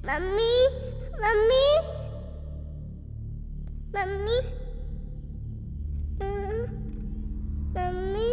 Mummy mummy mummy mummy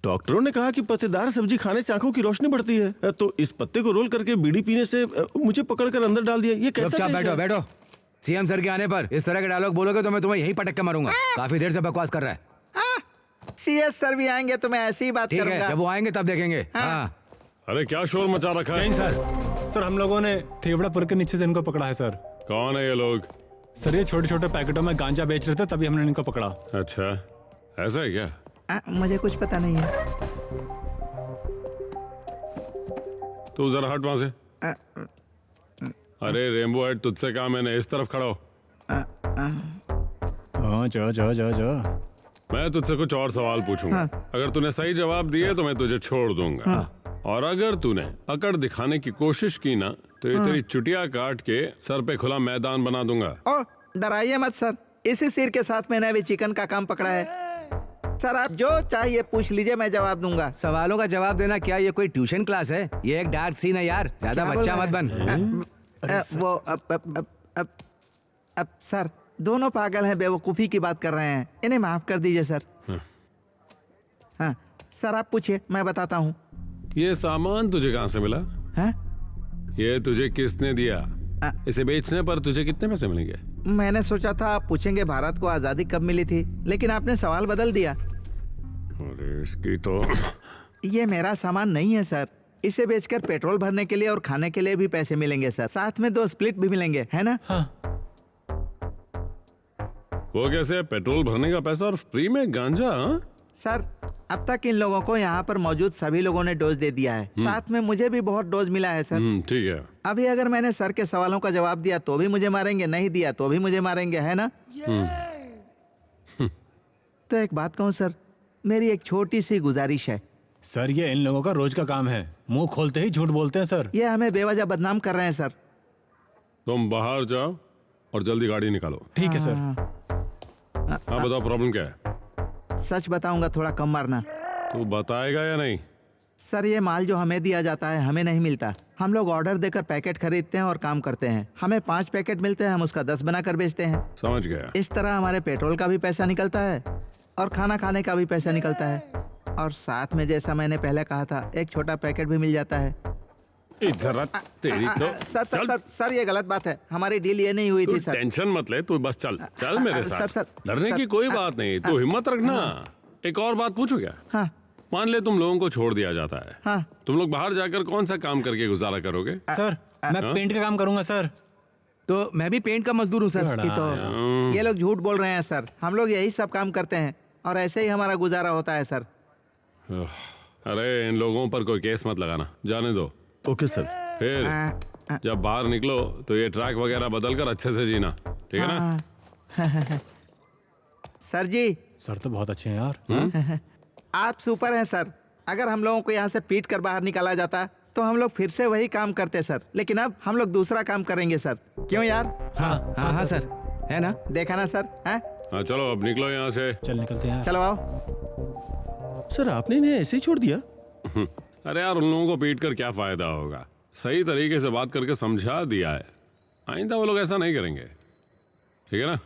डॉक्टरों ने कहा कि पत्तेदार सब्जी खाने से आंखों की रोशनी बढ़ती है, तो इस पत्ते को रोल करके बीड़ी पीने से मुझे पकड़कर अंदर डाल दिया। ये कैसा चुपचाप देश बैठो है? बैठो। सीएम सर के आने पर इस तरह के डायलॉग बोलोगे तो मैं तुम्हें यहीं पटक के मारूंगा। काफी देर से बकवास कर रहा है। सीएस सर भी आएंगे तो मैं ऐसी ही बात ठीक है, करूंगा। जब वो आएंगे तब देखेंगे। हाँ। अरे क्या शोर मचा रखा है? नहीं सर हम लोगों ने थेवड़ापुर के नीचे से इनको पकड़ा है सर। कौन है ये लोग? सर ये छोटे छोटे पैकेटों में गांजा बेच रहे थे, तभी हमने इनको पकड़ा। अच्छा, ऐसा है क्या? मुझे कुछ पता नहीं है। तू जरा हट वहां से। अरे रेनबो हेड, तुझसे कहा मैंने, इस तरफ खड़ा हो। हाँ जा। मैं तुझसे कुछ और सवाल पूछूंगा। अगर तूने सही जवाब दिए तो मैं तुझे छोड़ दूंगा, और अगर तूने अकड़ दिखाने की कोशिश की ना तो ये तेरी चुटिया काट के सर पे खुला मैदान बना दूंगा। ओ डराइए मत सर, इसी सिर के साथ मैंने अभी चिकन का काम पकड़ा है। सर आप जो चाहिए पूछ लीजिए, मैं जवाब दूंगा। सवालों का जवाब देना क्या ये कोई ट्यूशन क्लास है? ये एक डार्क सीन है यार, ज्यादा क्या बच्चा बोल मत बन। वो अब सर दोनों पागल हैं, बेवकूफ़ी की बात कर रहे हैं, इन्हें माफ कर दीजिए सर। हाँ सर आप पूछिए, मैं बताता हूँ। ये सामान तुझे कहाँ से मिला? हाँ? ये तुझे किसने दिया? इसे बेचने पर तुझे कितने पैसे मिलेंगे? मैंने सोचा था आप पूछेंगे भारत को आज़ादी कब मिली थी, लेकिन आपने सवाल बदल दिया। अरे इसकी तो ये मेरा सामान नहीं है सर, इसे बेचकर पेट्रोल भरने के लिए और खाने के लिए भी पैसे मिलेंगे सर, साथ में 2 स्प्लिट भी मिलेंगे, है ना? हाँ। वो कैसे? पेट्रोल भरने का पैसा और फ्री में गांजा? हाँ? सर अब तक इन लोगों को यहाँ पर मौजूद सभी लोगों ने डोज दे दिया है, साथ में मुझे भी बहुत डोज मिला है सर। ठीक है। अभी अगर मैंने सर के सवालों का जवाब दिया तो भी मुझे मारेंगे, नहीं दिया तो भी मुझे मारेंगे, है ना? तो एक बात कहूँ सर, मेरी एक छोटी सी गुजारिश है। सर ये इन लोगों का रोज का काम है, मुंह खोलते ही झूठ बोलते हैं सर। ये हमें बेवजह बदनाम कर रहे हैं सर। तुम बाहर जाओ और जल्दी गाड़ी निकालो। ठीक है सर। हाँ बताओ, प्रॉब्लम क्या है? सच बताऊंगा, थोड़ा कम मारना। तू बताएगा या नहीं? सर ये माल जो हमें दिया जाता है हमें नहीं मिलता, हम लोग ऑर्डर देकर पैकेट खरीदते हैं और काम करते हैं। हमें 5 पैकेट मिलते हैं, हम उसका 10 बनाकर बेचते हैं। समझ गया। इस तरह हमारे पेट्रोल का भी पैसा निकलता है और खाना खाने का भी पैसा निकलता है, और साथ में जैसा मैंने पहले कहा था, एक छोटा पैकेट भी मिल जाता है। इधर तेरी तो सर सर सर सर ये गलत बात है, हमारी डील ये नहीं हुई तू थी सर। टेंशन मत ले, तू बस चल चल मेरे साथ। सर, डरने सर, की कोई बात नहीं, तू हिम्मत रखना। एक और बात पूछू क्या? हाँ मान ले तुम लोगों को छोड़ दिया जाता है, हाँ। तुम लोग बाहर जाकर कौन सा काम करके गुजारा करोगे? सर मैं पेंट का काम करूंगा सर। तो मैं भी पेंट का मजदूर हूँ सर। कि तो ये लोग झूठ बोल रहे हैं सर, हम लोग यही सब काम करते हैं और ऐसे ही हमारा गुजारा होता है सर। अरे इन लोगों पर कोई केस मत लगाना, जाने दो। Okay sir. फिर जब बाहर निकलो तो ये ट्रैक वगैरह बदल कर अच्छे से जीना, ठीक है ना? सर जी सर तो बहुत अच्छे हैं यार। आप सुपर हैं सर। अगर हम लोगों को यहाँ से पीट कर बाहर निकाला जाता तो हम लोग फिर से वही काम करते सर, लेकिन अब हम लोग दूसरा काम करेंगे सर। क्यों यार? हाँ हाँ हाँ सर, है ना? देखा ना सर? हैं? हाँ चलो अब निकलो यहाँ से। चल निकलते हैं। चलो आओ। सर आपने इन्हें ऐसे ही छोड़ दिया? अरे यार उन लोगों को पीट कर क्या फायदा होगा, सही तरीके से बात करके समझा दिया है, आइंदा वो लोग ऐसा नहीं करेंगे, ठीक है ना?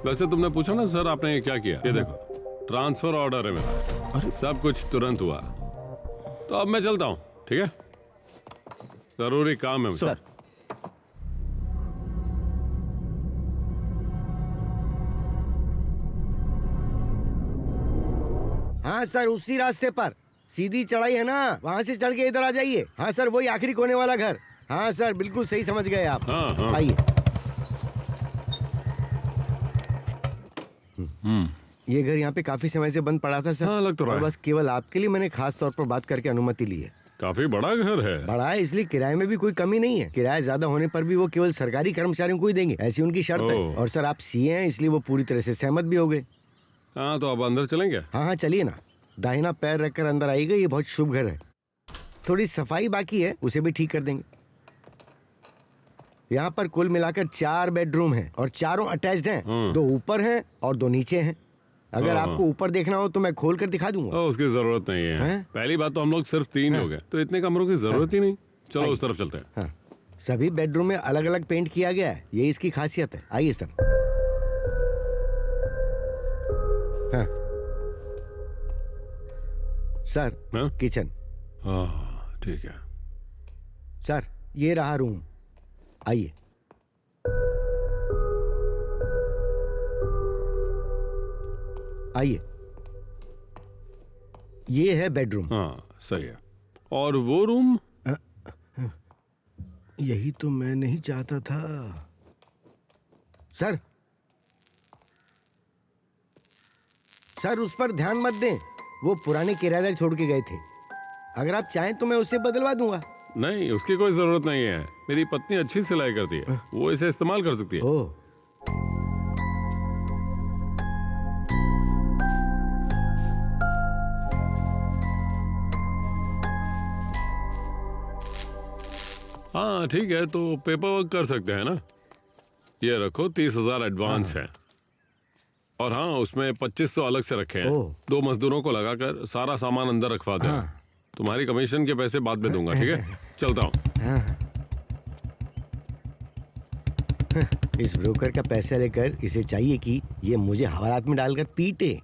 वैसे तुमने पूछा ना सर आपने ये क्या किया, ये देखो ट्रांसफर ऑर्डर है मेरा। अरे सब कुछ तुरंत हुआ, तो अब मैं चलता हूँ, ठीक है? जरूरी काम है मुझे। सर हाँ सर, उसी रास्ते पर सीधी चढ़ाई है ना, वहाँ से चढ़ के इधर आ जाइए। हाँ सर, वही आखिरी कोने वाला घर। हाँ सर, बिल्कुल सही समझ गए आप। हाँ, हाँ। आइए। ये घर यहाँ पे काफी समय से बंद पड़ा था सर। हाँ, लग तो रहा और है। बस केवल आपके लिए मैंने खास तौर पर बात करके अनुमति ली है। काफी बड़ा घर है। बड़ा है इसलिए किराए में भी कोई कमी नहीं है। किराया ज्यादा होने पर भी वो केवल सरकारी कर्मचारियों को ही देंगे, ऐसी उनकी शर्त है। ओह। और सर आप सीए हैं इसलिए वो पूरी तरह से सहमत भी हो गए। हाँ तो अब अंदर चलेंगे। हाँ हाँ चलिए ना, दाहिना पैर रखकर अंदर आइएगा, ये बहुत शुभ घर है। थोड़ी सफाई बाकी है, उसे भी ठीक कर देंगे। यहाँ पर कुल मिलाकर 4 बेडरूम हैं और चारों अटैच्ड हैं। 2 ऊपर हैं और 2 नीचे हैं। अगर हाँ, आपको ऊपर देखना हो तो मैं खोल कर दिखा दूंगा। उसकी जरूरत नहीं है, हैं? पहली बात तो हम लोग सिर्फ 3 लोग हैं, तो इतने कमरों की जरूरत ही नहीं। चलो उस तरफ चलते हैं। हाँ, सभी बेडरूम में अलग अलग पेंट किया गया है, ये इसकी खासियत है। आइए सर। हाँ सर हाँ? किचन। हाँ ठीक है। सर ये रहा रूम, आइए। आइए, ये है बेडरूम। हाँ सही है। और वो रूम? यही तो मैं नहीं चाहता था सर। सर उस पर ध्यान मत दें, वो पुराने किराएदार छोड़ के गए थे। अगर आप चाहें तो मैं उससे बदलवा दूंगा। नहीं, उसकी कोई जरूरत नहीं है। मेरी पत्नी अच्छी सिलाई करती है, वो इसे इस्तेमाल कर सकती है। ओह, हाँ ठीक है, तो पेपर वर्क कर सकते हैं ना। ये रखो, 30,000 एडवांस है। और हाँ, उसमें 2500 अलग से रखे हैं। ओह। 2 मजदूरों को लगाकर सारा सामान अंदर रखवा दे। तुम्हारी कमीशन के पैसे बाद में दूंगा, ठीक है? चलता हूँ। इस ब्रोकर का पैसा लेकर इसे चाहिए कि ये मुझे हवालात में डालकर पीटे।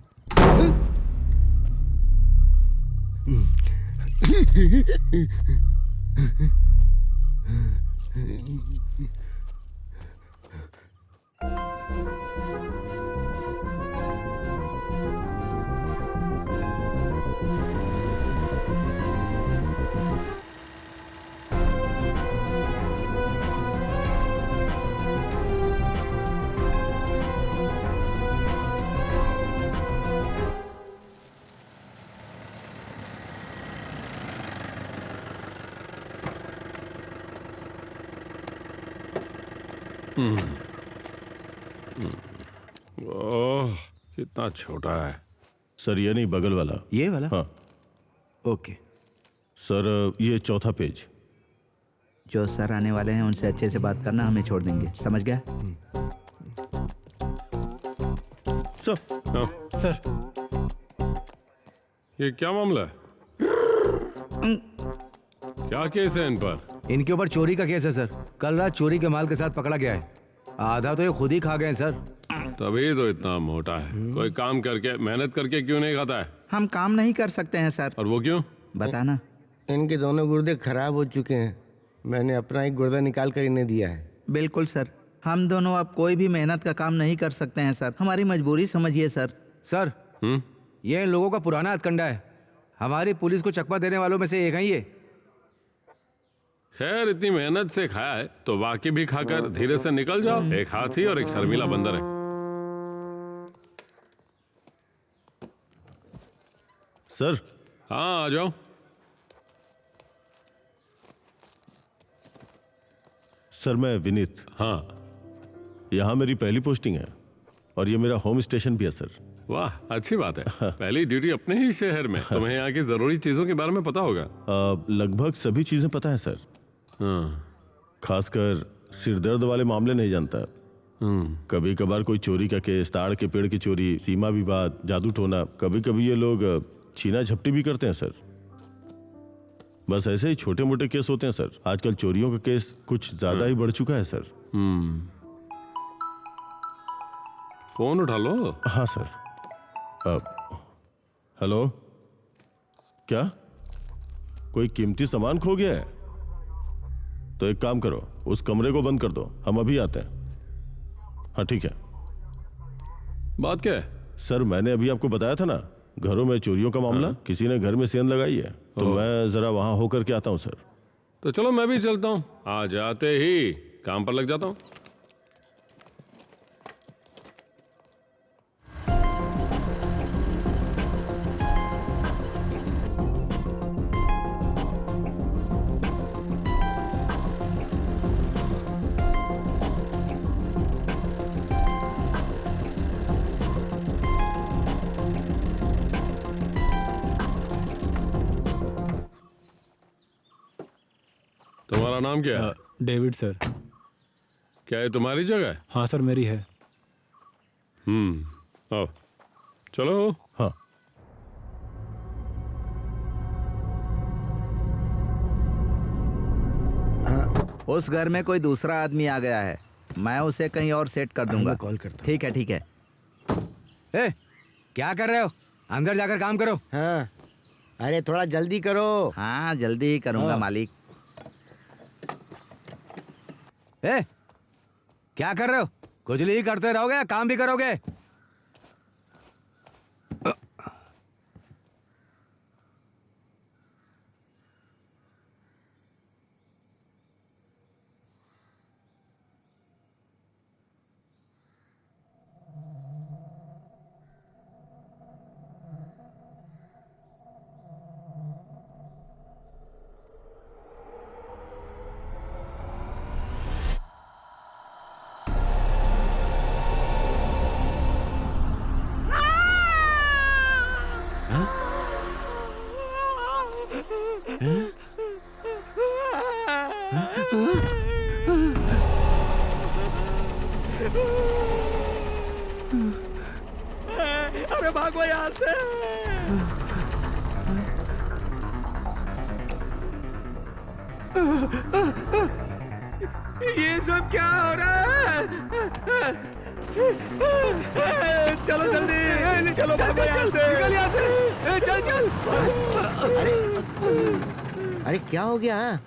ओह, कितना छोटा है। सर ये नहीं, बगल वाला। ये वाला? हाँ ओके। सर, ये चौथा पेज। जो सर आने वाले हैं उनसे अच्छे से बात करना, हमें छोड़ देंगे, समझ गया? सर हाँ, सर ये क्या मामला है? क्या केस है इन पर? इनके ऊपर चोरी का केस है सर। कल रात चोरी के माल के साथ पकड़ा गया है। आधा तो ये खुद ही खा गए हैं सर। तभी तो इतना मोटा है। कोई काम करके, मेहनत करके क्यों नहीं खाता है? हम काम नहीं कर सकते हैं सर। और वो क्यों? बताना। इनके दोनों गुर्दे खराब हो चुके हैं। मैंने अपना एक गुर्दा निकाल कर इन्हें दिया है। बिल्कुल सर, हम दोनों अब कोई भी मेहनत का काम नहीं कर सकते हैं सर। हमारी मजबूरी समझिए सर। सर ये इन लोगों का पुराना हथकंडा है। हमारी पुलिस को चकमा देने वालों में से एक है ये। खैर, इतनी मेहनत से खाया है तो बाकी भी खाकर धीरे से निकल जाओ। एक हाथी और एक शर्मीला बंदर है। सर, हाँ आ जाओ। सर मैं विनीत। हाँ, यहाँ मेरी पहली पोस्टिंग है और ये मेरा होम स्टेशन भी है सर। वाह, अच्छी बात है। पहली ड्यूटी अपने ही शहर में। तुम्हें यहाँ की जरूरी चीजों के बारे में पता होगा। लगभग सभी चीजें पता है सर। हाँ। खासकर सिरदर्द वाले मामले नहीं जानता। कभी कभार कोई चोरी का केस, ताड़ के पेड़ की चोरी, सीमा विवाद, जादू टोना, कभी कभी ये लोग छीना झपटी भी करते हैं सर। बस ऐसे ही छोटे मोटे केस होते हैं सर। आजकल चोरियों का केस कुछ ज्यादा ही बढ़ चुका है सर। फोन उठा लो। हाँ सर। हेलो, क्या कोई कीमती सामान खो गया है? तो एक काम करो, उस कमरे को बंद कर दो, हम अभी आते हैं। हाँ ठीक है। बात क्या है? सर मैंने अभी आपको बताया था ना, घरों में चोरियों का मामला। किसी ने घर में सेंध लगाई है, तो मैं जरा वहां होकर के आता हूँ सर। तो चलो मैं भी चलता हूँ। आ जाते ही काम पर लग जाता हूँ। तुम्हारा नाम क्या है? David sir. क्या है तुम्हारी जगह है? हाँ सर, मेरी है। आओ चलो। हाँ उस घर में कोई दूसरा आदमी आ गया है, मैं उसे कहीं और सेट कर दूंगा। मैं कॉल करता हूँ। ठीक है ठीक है। ए, क्या कर रहे हो? अंदर जाकर काम करो। हाँ, अरे थोड़ा जल्दी करो। हाँ जल्दी ही करूंगा हाँ। मालिक। ए, क्या कर रहे हो? खुजली ही करते रहोगे या काम भी करोगे? अरे भागो यहाँ से। ये सब क्या हो रहा है? चलो जल्दी, चलो भागो यहाँ से। निकल यहाँ से। चल चल। अरे क्या हो गया?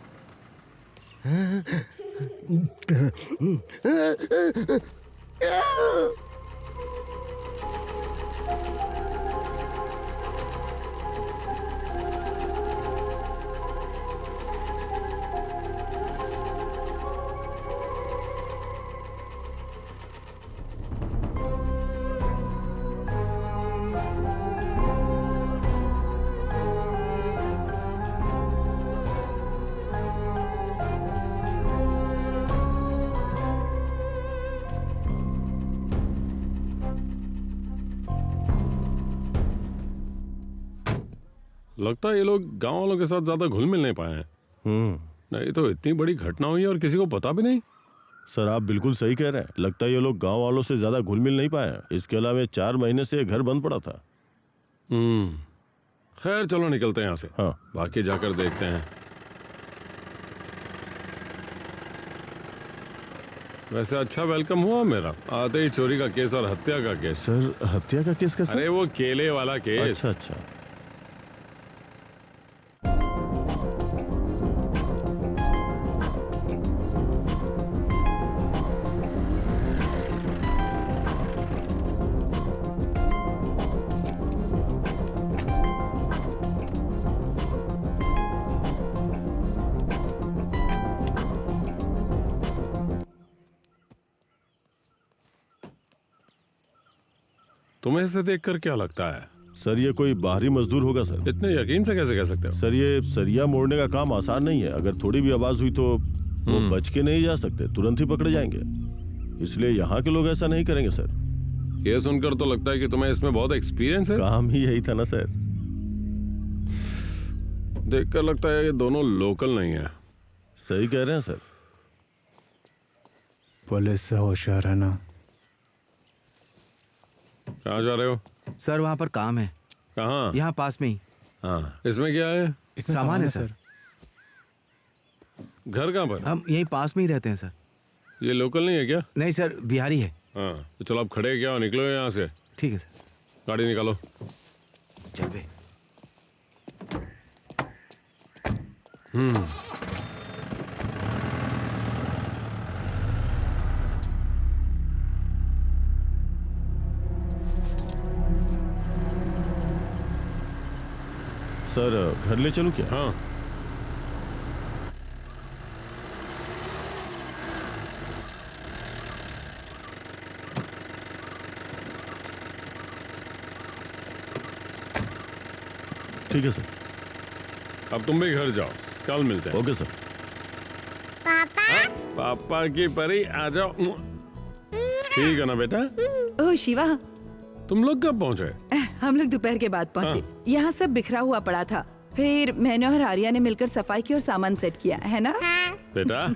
लगता है ये लोग गांव वालों के साथ ज्यादा घुल मिल नहीं पाए हैं। नहीं तो इतनी बड़ी घटना हुई और किसी को पता भी नहीं। सर आप बिल्कुल सही कह रहे हैं, लगता है ये लोग गांव वालों से ज्यादा घुल मिल नहीं पाए हैं। इसके अलावा 4 महीने से ये घर बंद पड़ा था। खैर चलो निकलते हैं यहाँ से। हाँ। बाकी जाकर देखते हैं। वैसे अच्छा वेलकम हुआ मेरा, आते ही चोरी का केस और हत्या का केस। सर हत्या का केस कैसा? अरे वो केले वाला केस। अच्छा अच्छा। तुम्हें इसे देखकर क्या लगता है? सर ये कोई बाहरी मजदूर होगा सर। इतने यकीन से कैसे कह सकते हो? सर ये सरिया मोड़ने का काम आसान नहीं है। अगर थोड़ी भी आवाज हुई तो वो बच के नहीं जा सकते, तुरंत ही पकड़े जाएंगे। इसलिए यहाँ के लोग ऐसा नहीं करेंगे सर। ये सुनकर तो लगता है कि तुम्हें इसमें बहुत एक्सपीरियंस है। काम ही यही था ना सर। देखकर लगता है ये दोनों लोकल नहीं है। सही कह रहे हैं सर। पुलिस से होशियार रहना। कहाँ जा रहे हो? सर वहाँ पर काम है। कहाँ? यहाँ पास में ही। हाँ, इसमें क्या है? इसमें सामान है सर। घर कहाँ पर? हम यहीं पास में ही रहते हैं सर। ये लोकल नहीं है क्या? नहीं सर, बिहारी है। हाँ तो चलो आप खड़े क्या हो, निकलो यहाँ से। ठीक है सर, गाड़ी निकालो। चल बे। सर घर ले चलूं क्या? हाँ ठीक है सर। अब तुम भी घर जाओ, कल मिलते हैं। Okay sir. पापा पापा की परी आ जाओ। ठीक है ना बेटा? ओह शिवा, तुम लोग कब पहुंचे? हम लोग दोपहर के बाद पहुंचे। यहाँ सब बिखरा हुआ पड़ा था, फिर मैंने और आर्या ने मिलकर सफाई की और सामान सेट किया, है ना? बेटा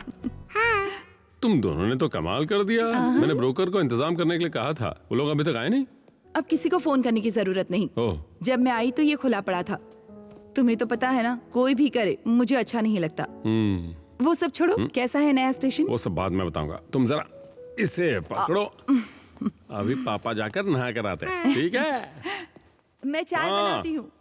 तुम दोनों ने तो कमाल कर दिया। मैंने ब्रोकर को इंतजाम करने के लिए कहा था, वो लोग अभी तक आए नहीं। अब किसी को फोन करने की जरूरत नहीं। ओह जब मैं आई तो ये खुला पड़ा था। तुम्हें तो पता है ना, कोई भी करे मुझे अच्छा नहीं लगता। वो सब छोड़ो, कैसा है नया स्टेशन? वो सब बाद में बताऊंगा, तुम जरा इसे पकड़ो। अभी पापा जाकर नहा कर आते हैं, ठीक है? मैं चाय हाँ। बनाती हूँ।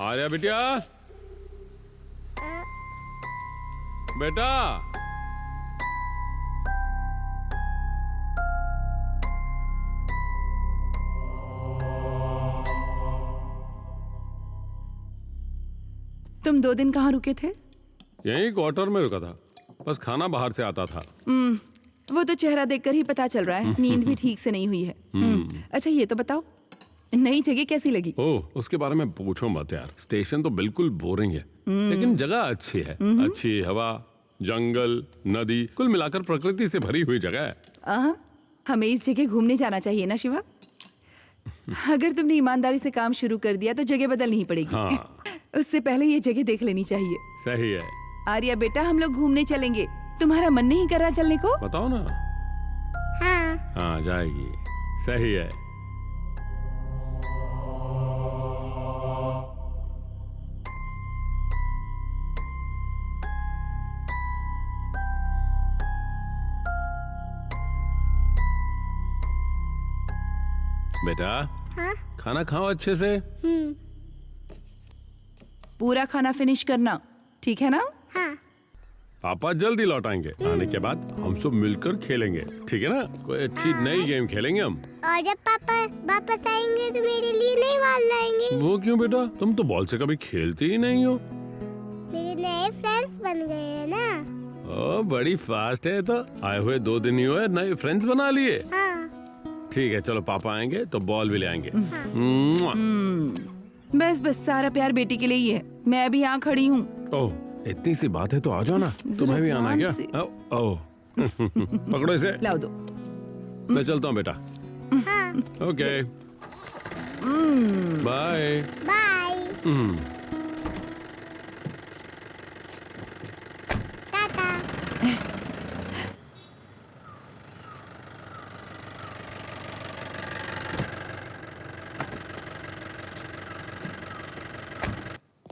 आर्या बिटिया, बेटा। तुम 2 दिन कहाँ रुके थे? यहीं क्वार्टर में रुका था, बस खाना बाहर से आता था। वो तो चेहरा देखकर ही पता चल रहा है, नींद भी ठीक से नहीं हुई है। अच्छा ये तो बताओ, नई जगह कैसी लगी? ओह, उसके बारे में पूछो मत यार। स्टेशन तो बिल्कुल बोरिंग है, लेकिन जगह अच्छी है। अच्छी हवा, जंगल, नदी, कुल मिलाकर प्रकृति से भरी हुई जगह है। हमें इस जगह घूमने जाना चाहिए ना शिवा। अगर तुमने ईमानदारी से काम शुरू कर दिया तो जगह बदलनी पड़ेगी। हाँ। उससे पहले ये जगह देख लेनी चाहिए। सही है। आर्या बेटा, हम लोग घूमने चलेंगे, तुम्हारा मन नहीं कर रहा चलने को? बताओ ना। हाँ जाएगी। सही है। बेटा, खाना खाओ अच्छे से। पूरा खाना फिनिश करना, ठीक है ना? पापा जल्दी लौट आएंगे। आने के बाद हम सब मिलकर खेलेंगे, ठीक है ना? कोई अच्छी नई गेम खेलेंगे हम। और जब पापा वापस आएंगे तो मेरे लिए नई बॉल लाएंगे। वो क्यों बेटा? तुम तो बॉल से कभी खेलती ही नहीं हो। मेरे नए फ्रेंड्स बन गए हैं ना। ओ, बड़ी फास्ट है। तो आए हुए 2 दिन ही हुए, नए फ्रेंड्स बना लिए। ठीक है, चलो पापा आएंगे तो बॉल भी ले आएंगे। बस बस, सारा प्यार बेटी के लिए ही है। मैं अभी यहाँ खड़ी हूँ। ओह, इतनी सी बात है तो आ जाओ ना। तुम्हें भी आना है क्या? ओह, पकड़ो इसे। लाओ दो। मैं चलता हूँ बेटा। Okay, bye bye. टाटा।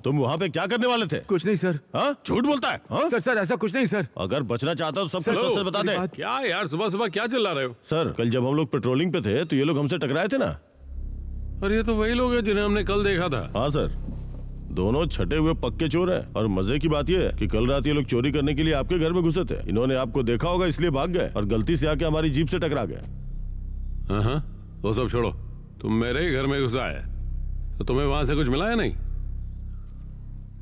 तुम वहाँ पे क्या करने वाले थे? कुछ नहीं सर। हाँ, झूठ बोलता है। हाँ? सर ऐसा कुछ नहीं सर। अगर बचना चाहता हो तो सब कुछ हेलो, सच बता दे। क्या यार, सुबह सुबह क्या चिल्ला रहे हो? सर, कल जब हम लोग पेट्रोलिंग पे थे तो ये लोग हमसे टकराए थे ना। अरे ये तो वही लोग हैं जिन्हें हमने कल देखा था। हाँ सर, दोनों छठे हुए पक्के चोर हैं। और मजे की बात यह है कि कल रात ये लोग चोरी करने के लिए आपके घर में घुसे थे। इन्होंने आपको देखा होगा इसलिए भाग गए और गलती से आके हमारी जीप से टकरा गए। हाँ, वो सब छोड़ो। तुम मेरे ही घर में घुसा है तो तुम्हें वहां से कुछ मिला है नहीं?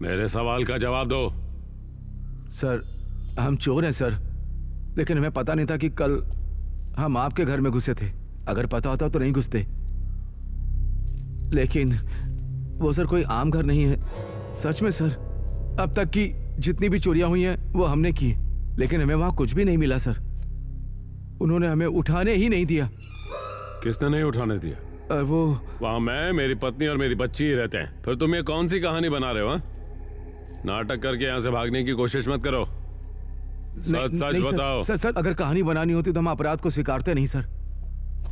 मेरे सवाल का जवाब दो। सर हम चोर हैं सर, लेकिन हमें पता नहीं था कि कल हम आपके घर में घुसे थे। अगर पता होता तो नहीं घुसते। लेकिन वो सर कोई आम घर नहीं है। सच में सर, अब तक की जितनी भी चोरियां हुई हैं वो हमने की, लेकिन हमें वहां कुछ भी नहीं मिला सर। उन्होंने हमें उठाने ही नहीं दिया। किसने नहीं उठाने दिया? वो वहां मैं, मेरी पत्नी और मेरी बच्ची ही रहते हैं। फिर तुम ये कौन सी कहानी बना रहे हो? हाँ? नाटक करके यहाँ से भागने की कोशिश मत करो। सच सच बताओ। सर सर, अगर कहानी बनानी होती तो हम अपराध को स्वीकारते नहीं सर।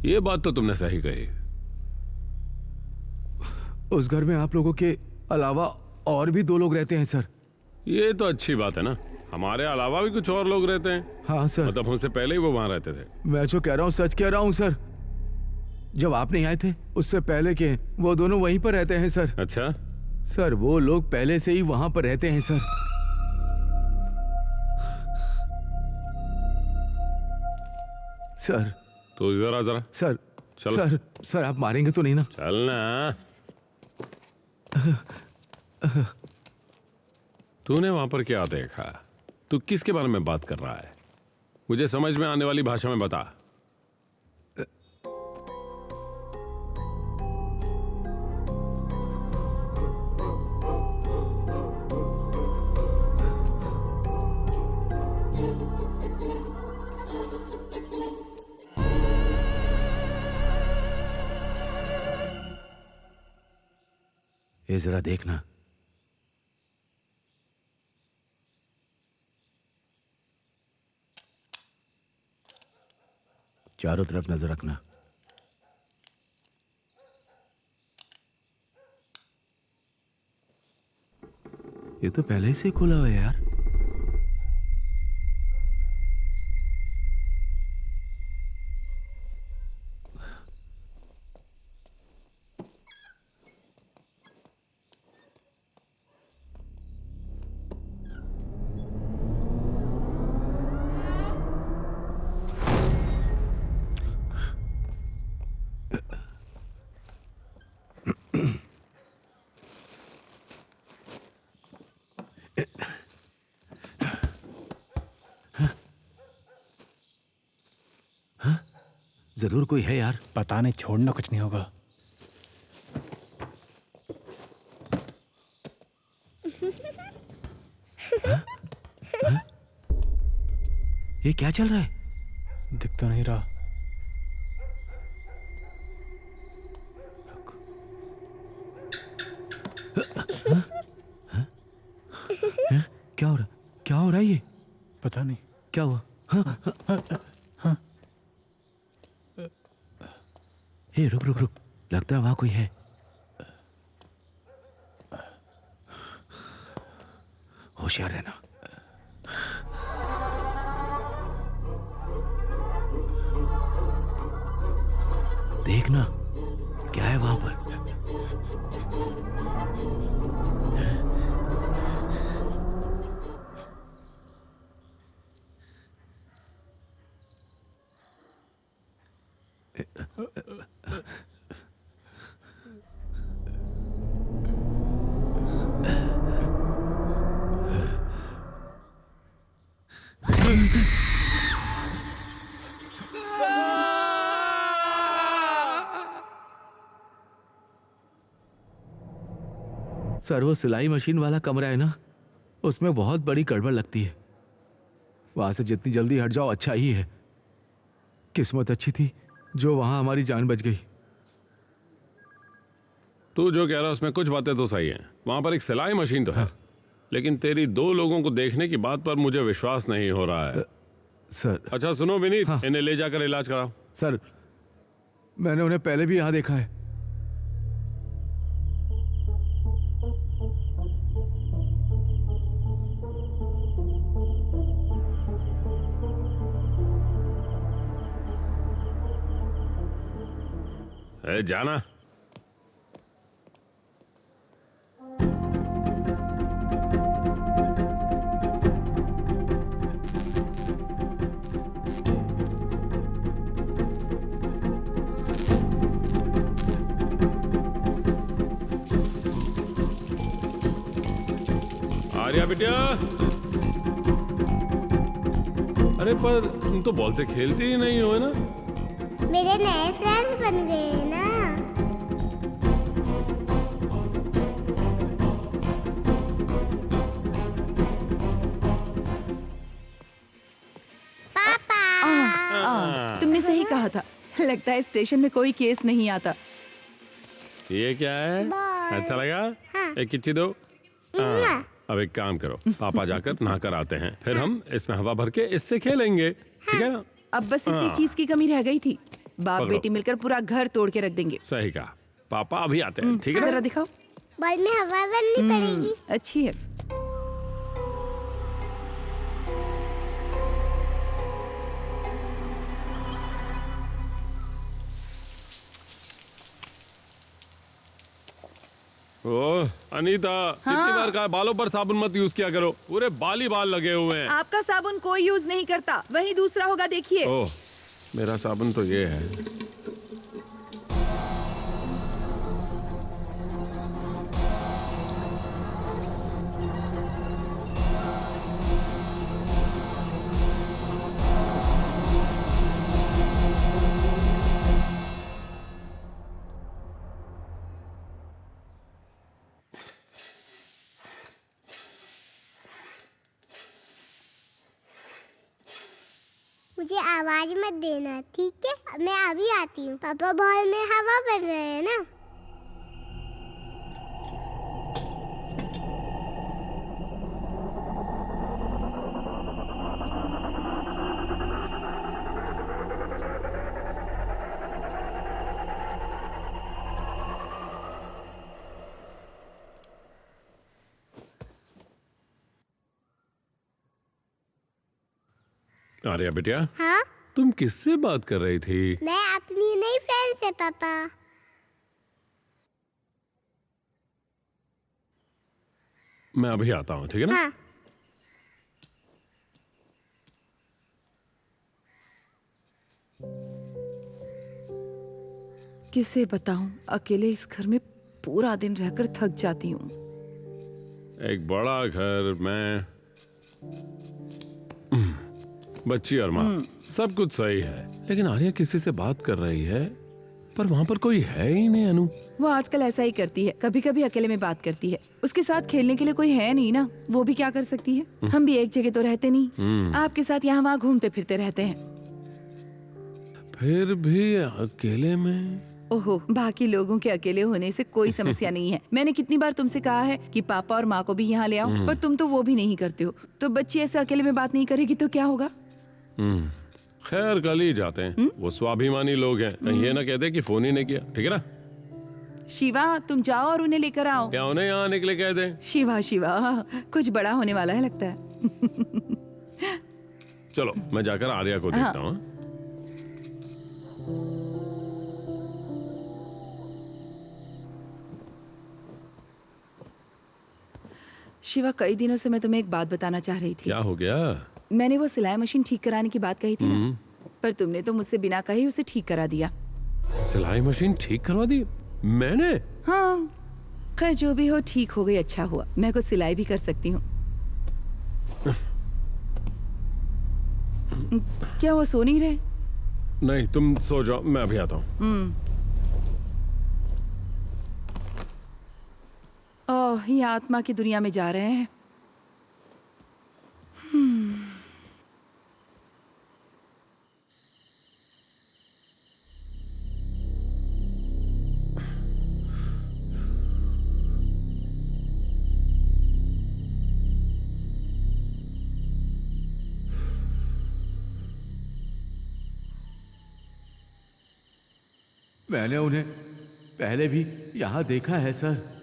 ये बात तो तुमने सही कही। उस घर में आप लोगों के अलावा और भी 2 लोग रहते हैं सर। ये तो अच्छी बात है ना, हमारे अलावा भी कुछ और लोग रहते हैं। हाँ सर। मतलब हमसे पहले ही वो वहां रहते थे। मैं जो कह रहा हूँ सच कह रहा हूँ सर। जब आप नहीं आए थे उससे पहले के वो दोनों वहीं पर रहते हैं सर। अच्छा, सर वो लोग पहले से ही वहां पर रहते हैं सर। सर तो जरा जरा सर चलो। सर आप मारेंगे तो नहीं ना? चलना। तूने वहां पर क्या देखा? तू किसके बारे में बात कर रहा है? मुझे समझ में आने वाली भाषा में बता। ये जरा देखना। चारों तरफ नजर रखना। ये तो पहले से खुला हुआ है यार। जरूर कोई है यार। पता नहीं, छोड़ना कुछ नहीं होगा। ये क्या चल रहा है? दिख तो नहीं रहा। क्या हो रहा? क्या हो रहा है ये? पता नहीं। क्या हुआ? हे रुक रुक रुक, लगता है वहां कोई है। होशियार रहना। देखना क्या है वहां पर। सर वो सिलाई मशीन वाला कमरा है ना, उसमें बहुत बड़ी गड़बड़ लगती है। वहां से जितनी जल्दी हट जाओ अच्छा ही है। किस्मत अच्छी थी जो वहां हमारी जान बच गई। तू जो कह रहा है उसमें कुछ बातें तो सही हैं। वहां पर एक सिलाई मशीन तो है, लेकिन तेरी 2 लोगों को देखने की बात पर मुझे विश्वास नहीं हो रहा है। सर अच्छा सुनो विनीत, इन्हें ले जाकर इलाज कराओ। सर मैंने उन्हें पहले भी यहां देखा है। जाना। आर्या बिटिया, अरे पर तुम तो बॉल से खेलती ही नहीं हो ना। मेरे नए फ्रेंड्स बन गए हैं ना। तुमने सही कहा था। लगता है स्टेशन में कोई केस नहीं आता। ये क्या है? बॉल। अच्छा लगा? हाँ। एक किच्ची दो। हाँ। अब एक काम करो, पापा जाकर नहा कर आते हैं, फिर हम इसमें हवा भर के इससे खेलेंगे, ठीक है ना? अब बस इसी चीज की कमी रह गई थी। बाप पकड़ो। बेटी मिलकर पूरा घर तोड़ के रख देंगे। सही कहा। पापा अभी आते हैं, ठीक है जरा ना? दिखाओ। बॉल में हवा भरनी पड़ेगी। अच्छी है। ओह अनीता, कितनी बार कहा बालों पर साबुन मत यूज किया करो, पूरे बाल ही बाल लगे हुए हैं। आपका साबुन कोई यूज नहीं करता, वही दूसरा होगा, देखिए। ओह मेरा साबुन तो ये है। मुझे आवाज मत देना, ठीक है? मैं अभी आती हूँ। पापा बॉल में हवा भर रहे हैं ना। आर्या बिटिया, हाँ, तुम किससे बात कर रही थी? मैं अपनी नई फ्रेंड से पापा। मैं अभी आता हूँ, ठीक है ना? हाँ। किसे बताऊं, अकेले इस घर में पूरा दिन रहकर थक जाती हूँ। एक बड़ा घर, मैं बच्ची और माँ सब कुछ सही है, लेकिन आर्या किसी से बात कर रही है पर वहाँ पर कोई है ही नहीं। अनु वो आजकल ऐसा ही करती है, कभी कभी अकेले में बात करती है। उसके साथ खेलने के लिए कोई है नहीं ना, वो भी क्या कर सकती है। हम भी एक जगह तो रहते नहीं, आपके साथ यहाँ वहाँ घूमते फिरते रहते हैं। फिर भी अकेले में। ओहो, बाकी लोगों के अकेले होने से कोई समस्या नहीं है। मैंने कितनी बार तुमसे कहा है कि पापा और माँ को भी यहाँ ले आओ, पर तुम तो वो भी नहीं करते हो। तो बच्ची ऐसे अकेले में बात नहीं करेगी तो क्या होगा। खैर कल ही जाते हैं। वो स्वाभिमानी लोग हैं, कहीं ये ना कहते कि फोन ही नहीं किया। ठीक है ना शिवा, तुम जाओ और उन्हें लेकर आओ। क्या उन्हें यहाँ आने के लिए कह दें? शिवा शिवा, कुछ बड़ा होने वाला है लगता है। चलो मैं जाकर आर्या को देखता हूँ। शिवा, कई दिनों से मैं तुम्हें एक बात बताना चाह रही थी। क्या हो गया? मैंने वो सिलाई मशीन ठीक कराने की बात कही थी ना, पर तुमने तो मुझसे बिना कहे ही उसे ठीक करा दिया। सिलाई मशीन ठीक करवा दी मैंने? हाँ, खैर जो भी हो ठीक हो गई, अच्छा हुआ। मैं कुछ सिलाई भी कर सकती हूँ। क्या वो सो नहीं रहे? नहीं, तुम सो जाओ, मैं अभी आता हूँ। ओह, ये आत्मा की दुनिया में जा रहे हैं। मैंने उन्हें पहले भी यहाँ देखा है सर।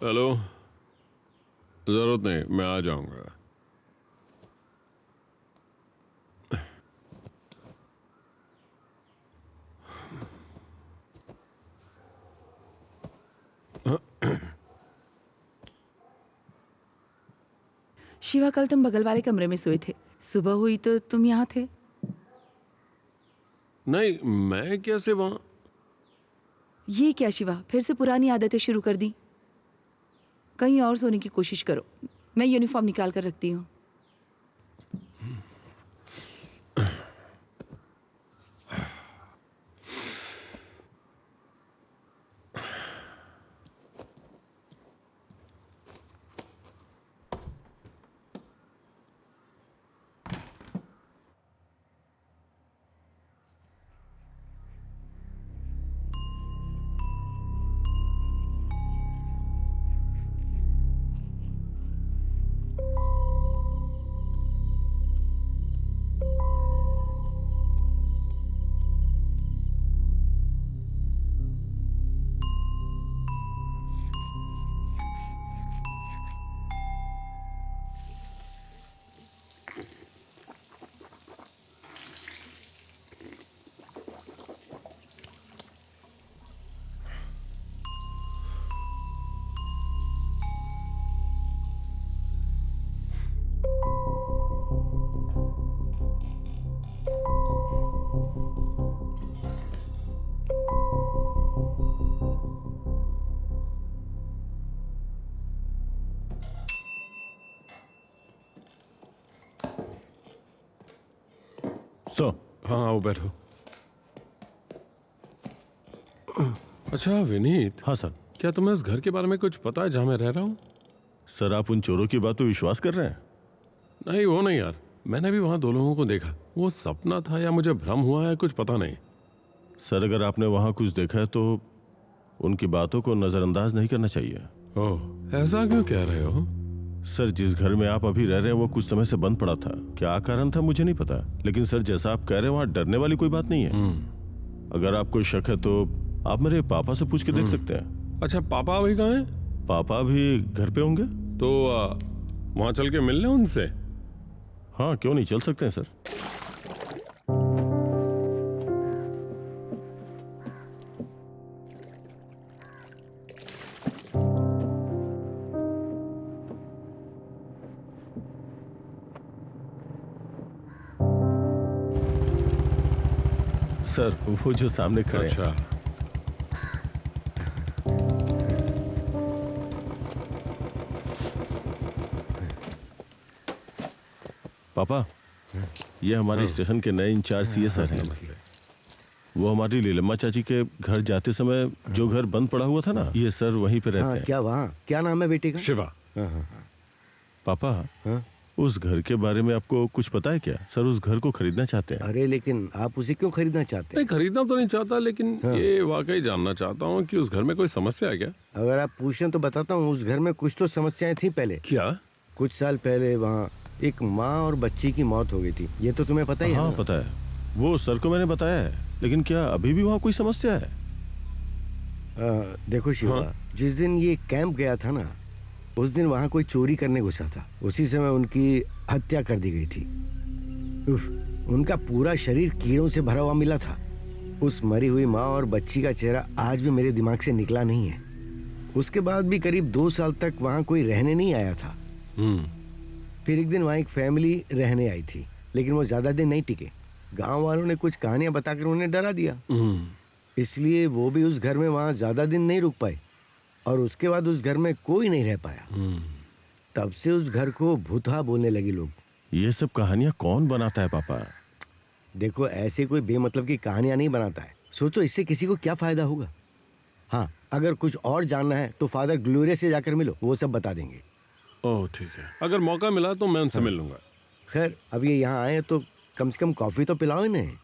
हेलो, जरूरत नहीं, मैं आ जाऊंगा। शिवा, कल तुम बगल वाले कमरे में सोए थे, सुबह हुई तो तुम यहाँ थे। नहीं, मैं कैसे वहां? ये क्या शिवा, फिर से पुरानी आदतें शुरू कर दी? कहीं और सोने की कोशिश करो, मैं यूनिफॉर्म निकाल कर रखती हूँ। सो हाँ आओ बैठो। अच्छा विनीत, हाँ सर। क्या तुम्हें इस घर के बारे में कुछ पता है जहाँ मैं रह रहा हूँ? सर आप उन चोरों की बात पे विश्वास कर रहे हैं? नहीं वो नहीं यार, मैंने भी वहाँ 2 लोगों को देखा। वो सपना था या मुझे भ्रम हुआ है, कुछ पता नहीं। सर अगर आपने वहाँ कुछ देखा है तो उनकी बातों को नज़रअंदाज नहीं करना चाहिए। ओह ऐसा क्यों कह रहे हो? सर जिस घर में आप अभी रह रहे हैं वो कुछ समय से बंद पड़ा था। क्या कारण था मुझे नहीं पता, लेकिन सर जैसा आप कह रहे हैं वहाँ डरने वाली कोई बात नहीं है। अगर आपको शक है तो आप मेरे पापा से पूछ के देख सकते हैं। अच्छा पापा अभी कहाँ हैं? पापा भी घर पे होंगे। तो वहाँ चल के मिल लें उनसे? हाँ क्यों नहीं, चल सकते हैं सर। सर वो जो सामने खड़े हैं। अच्छा पापा ये हमारे स्टेशन के नए इंचार्ज सीए सर हैं। वो हमारी लीलम्मा चाची के घर जाते समय जो घर बंद पड़ा हुआ था ना, ये सर वहीं पे रहते हाँ हैं। क्या वहाँ क्या नाम है बेटी का? शिवा। पापा हाँ? उस घर के बारे में आपको कुछ पता है क्या? सर उस घर को खरीदना चाहते हैं। अरे लेकिन आप उसे क्यों खरीदना चाहते हैं? नहीं खरीदना तो नहीं चाहता, लेकिन ये वाकई जानना चाहता हूँ कि उस घर में कोई समस्या है क्या? अगर आप पूछें तो बताता हूँ। उस घर में कुछ तो समस्याएं थी पहले। क्या? कुछ साल पहले वहाँ एक माँ और बच्ची की मौत हो गई थी। ये तो तुम्हें पता ही है हाँ ना? पता है, वो सर को मैंने बताया है। लेकिन क्या अभी भी वहाँ कोई समस्या है? देखो शिवा, जिस दिन ये कैंप गया था ना, उस दिन वहाँ कोई चोरी करने घुसा था। उसी समय उनकी हत्या कर दी गई थी। उफ, उनका पूरा शरीर कीड़ों से भरा हुआ मिला था। उस मरी हुई माँ और बच्ची का चेहरा आज भी मेरे दिमाग से निकला नहीं है। उसके बाद भी करीब 2 साल तक वहाँ कोई रहने नहीं आया था। फिर एक दिन वहाँ एक फैमिली रहने आई थी, लेकिन वो ज्यादा दिन नहीं टिके। गांव वालों ने कुछ कहानियां बताकर उन्हें डरा दिया, इसलिए वो भी उस घर में वहाँ ज्यादा दिन नहीं रुक पाए और उसके बाद उस घर में कोई नहीं रह पाया। तब से उस घर को भूतहा बोलने लगे लोग। ये सब कहानियां कौन बनाता है पापा? देखो ऐसे कोई बेमतलब की कहानियां नहीं बनाता है। सोचो इससे किसी को क्या फायदा होगा। हाँ अगर कुछ और जानना है तो फादर ग्लोरिया से जाकर मिलो, वो सब बता देंगे। ओह ठीक है, अगर मौका मिला तो मैं उनसे मिल लूंगा। खैर अब ये यहाँ आए तो कम से कम कॉफी तो पिलाओ इन्हें।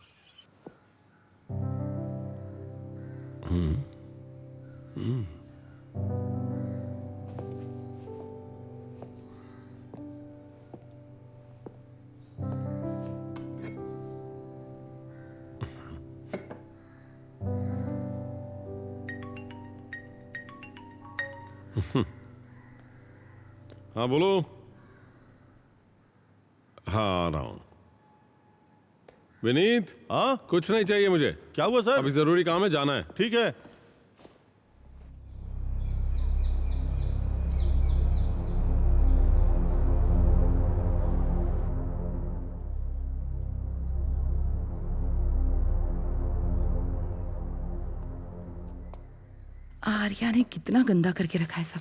हाँ बोलो। हाँ आ रहा हूँ। विनीत, हाँ कुछ नहीं चाहिए मुझे। क्या हुआ सर? अभी जरूरी काम है, जाना है। ठीक है। आर्या ने कितना गंदा करके रखा है सब।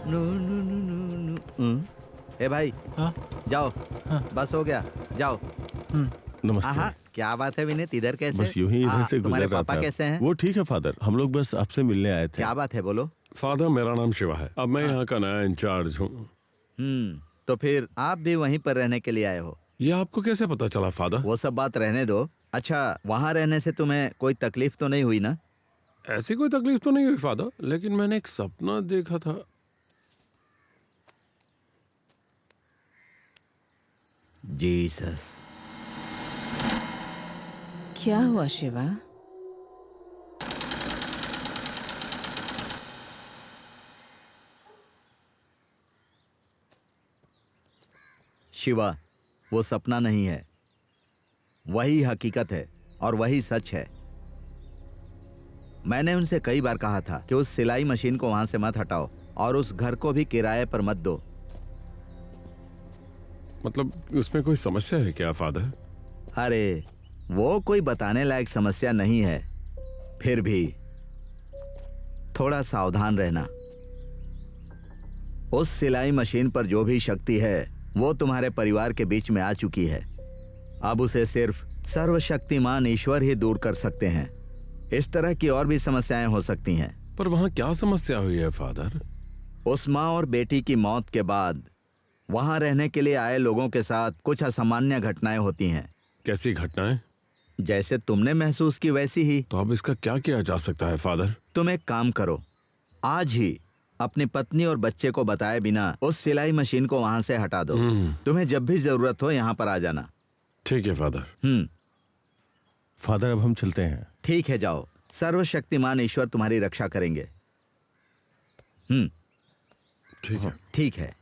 No no no no no. ए भाई, जाओ, बस हो गया, जाओ। नमस्ते। हाँ, क्या बात है विनीत, इधर कैसे? बस यूं ही इधर से तुम्हारे गुजर रहा पापा था। कैसे हैं? वो ठीक है फादर, हम लोग बस आपसे मिलने आए थे। क्या बात है, बोलो। फादर, मेरा नाम शिवा है। अब मैं यहाँ का नया इंचार्ज हूँ। तो फिर आप भी वहीं पर रहने के लिए आए हो? ये आपको कैसे पता चला फादर? वो सब बात रहने दो। अच्छा, वहाँ रहने से तुम्हें कोई तकलीफ तो नहीं हुई ना? ऐसी कोई तकलीफ तो नहीं हुई फादर, लेकिन मैंने एक सपना देखा था। जीसस। क्या हुआ शिवा? शिवा, वो सपना नहीं है, वही हकीकत है और वही सच है। मैंने उनसे कई बार कहा था कि उस सिलाई मशीन को वहां से मत हटाओ और उस घर को भी किराए पर मत दो। मतलब उसमें कोई समस्या है क्या फादर? अरे, वो कोई बताने लायक समस्या नहीं है, फिर भी थोड़ा सावधान रहना। उस सिलाई मशीन पर जो भी शक्ति है वो तुम्हारे परिवार के बीच में आ चुकी है। अब उसे सिर्फ सर्वशक्तिमान ईश्वर ही दूर कर सकते हैं। इस तरह की और भी समस्याएं हो सकती हैं। पर वहाँ क्या समस्या हुई है फादर? उस माँ और बेटी की मौत के बाद वहां रहने के लिए आए लोगों के साथ कुछ असामान्य घटनाएं होती हैं। कैसी घटनाएं? जैसे तुमने महसूस की वैसी ही। तो अब इसका क्या किया जा सकता है फादर? तुम एक काम करो, आज ही अपनी पत्नी और बच्चे को बताए बिना उस सिलाई मशीन को वहां से हटा दो। तुम्हें जब भी जरूरत हो यहाँ पर आ जाना। ठीक है फादर। फादर, अब हम चलते हैं। ठीक है, जाओ। सर्वशक्तिमान ईश्वर तुम्हारी रक्षा करेंगे। ठीक है। ठीक है।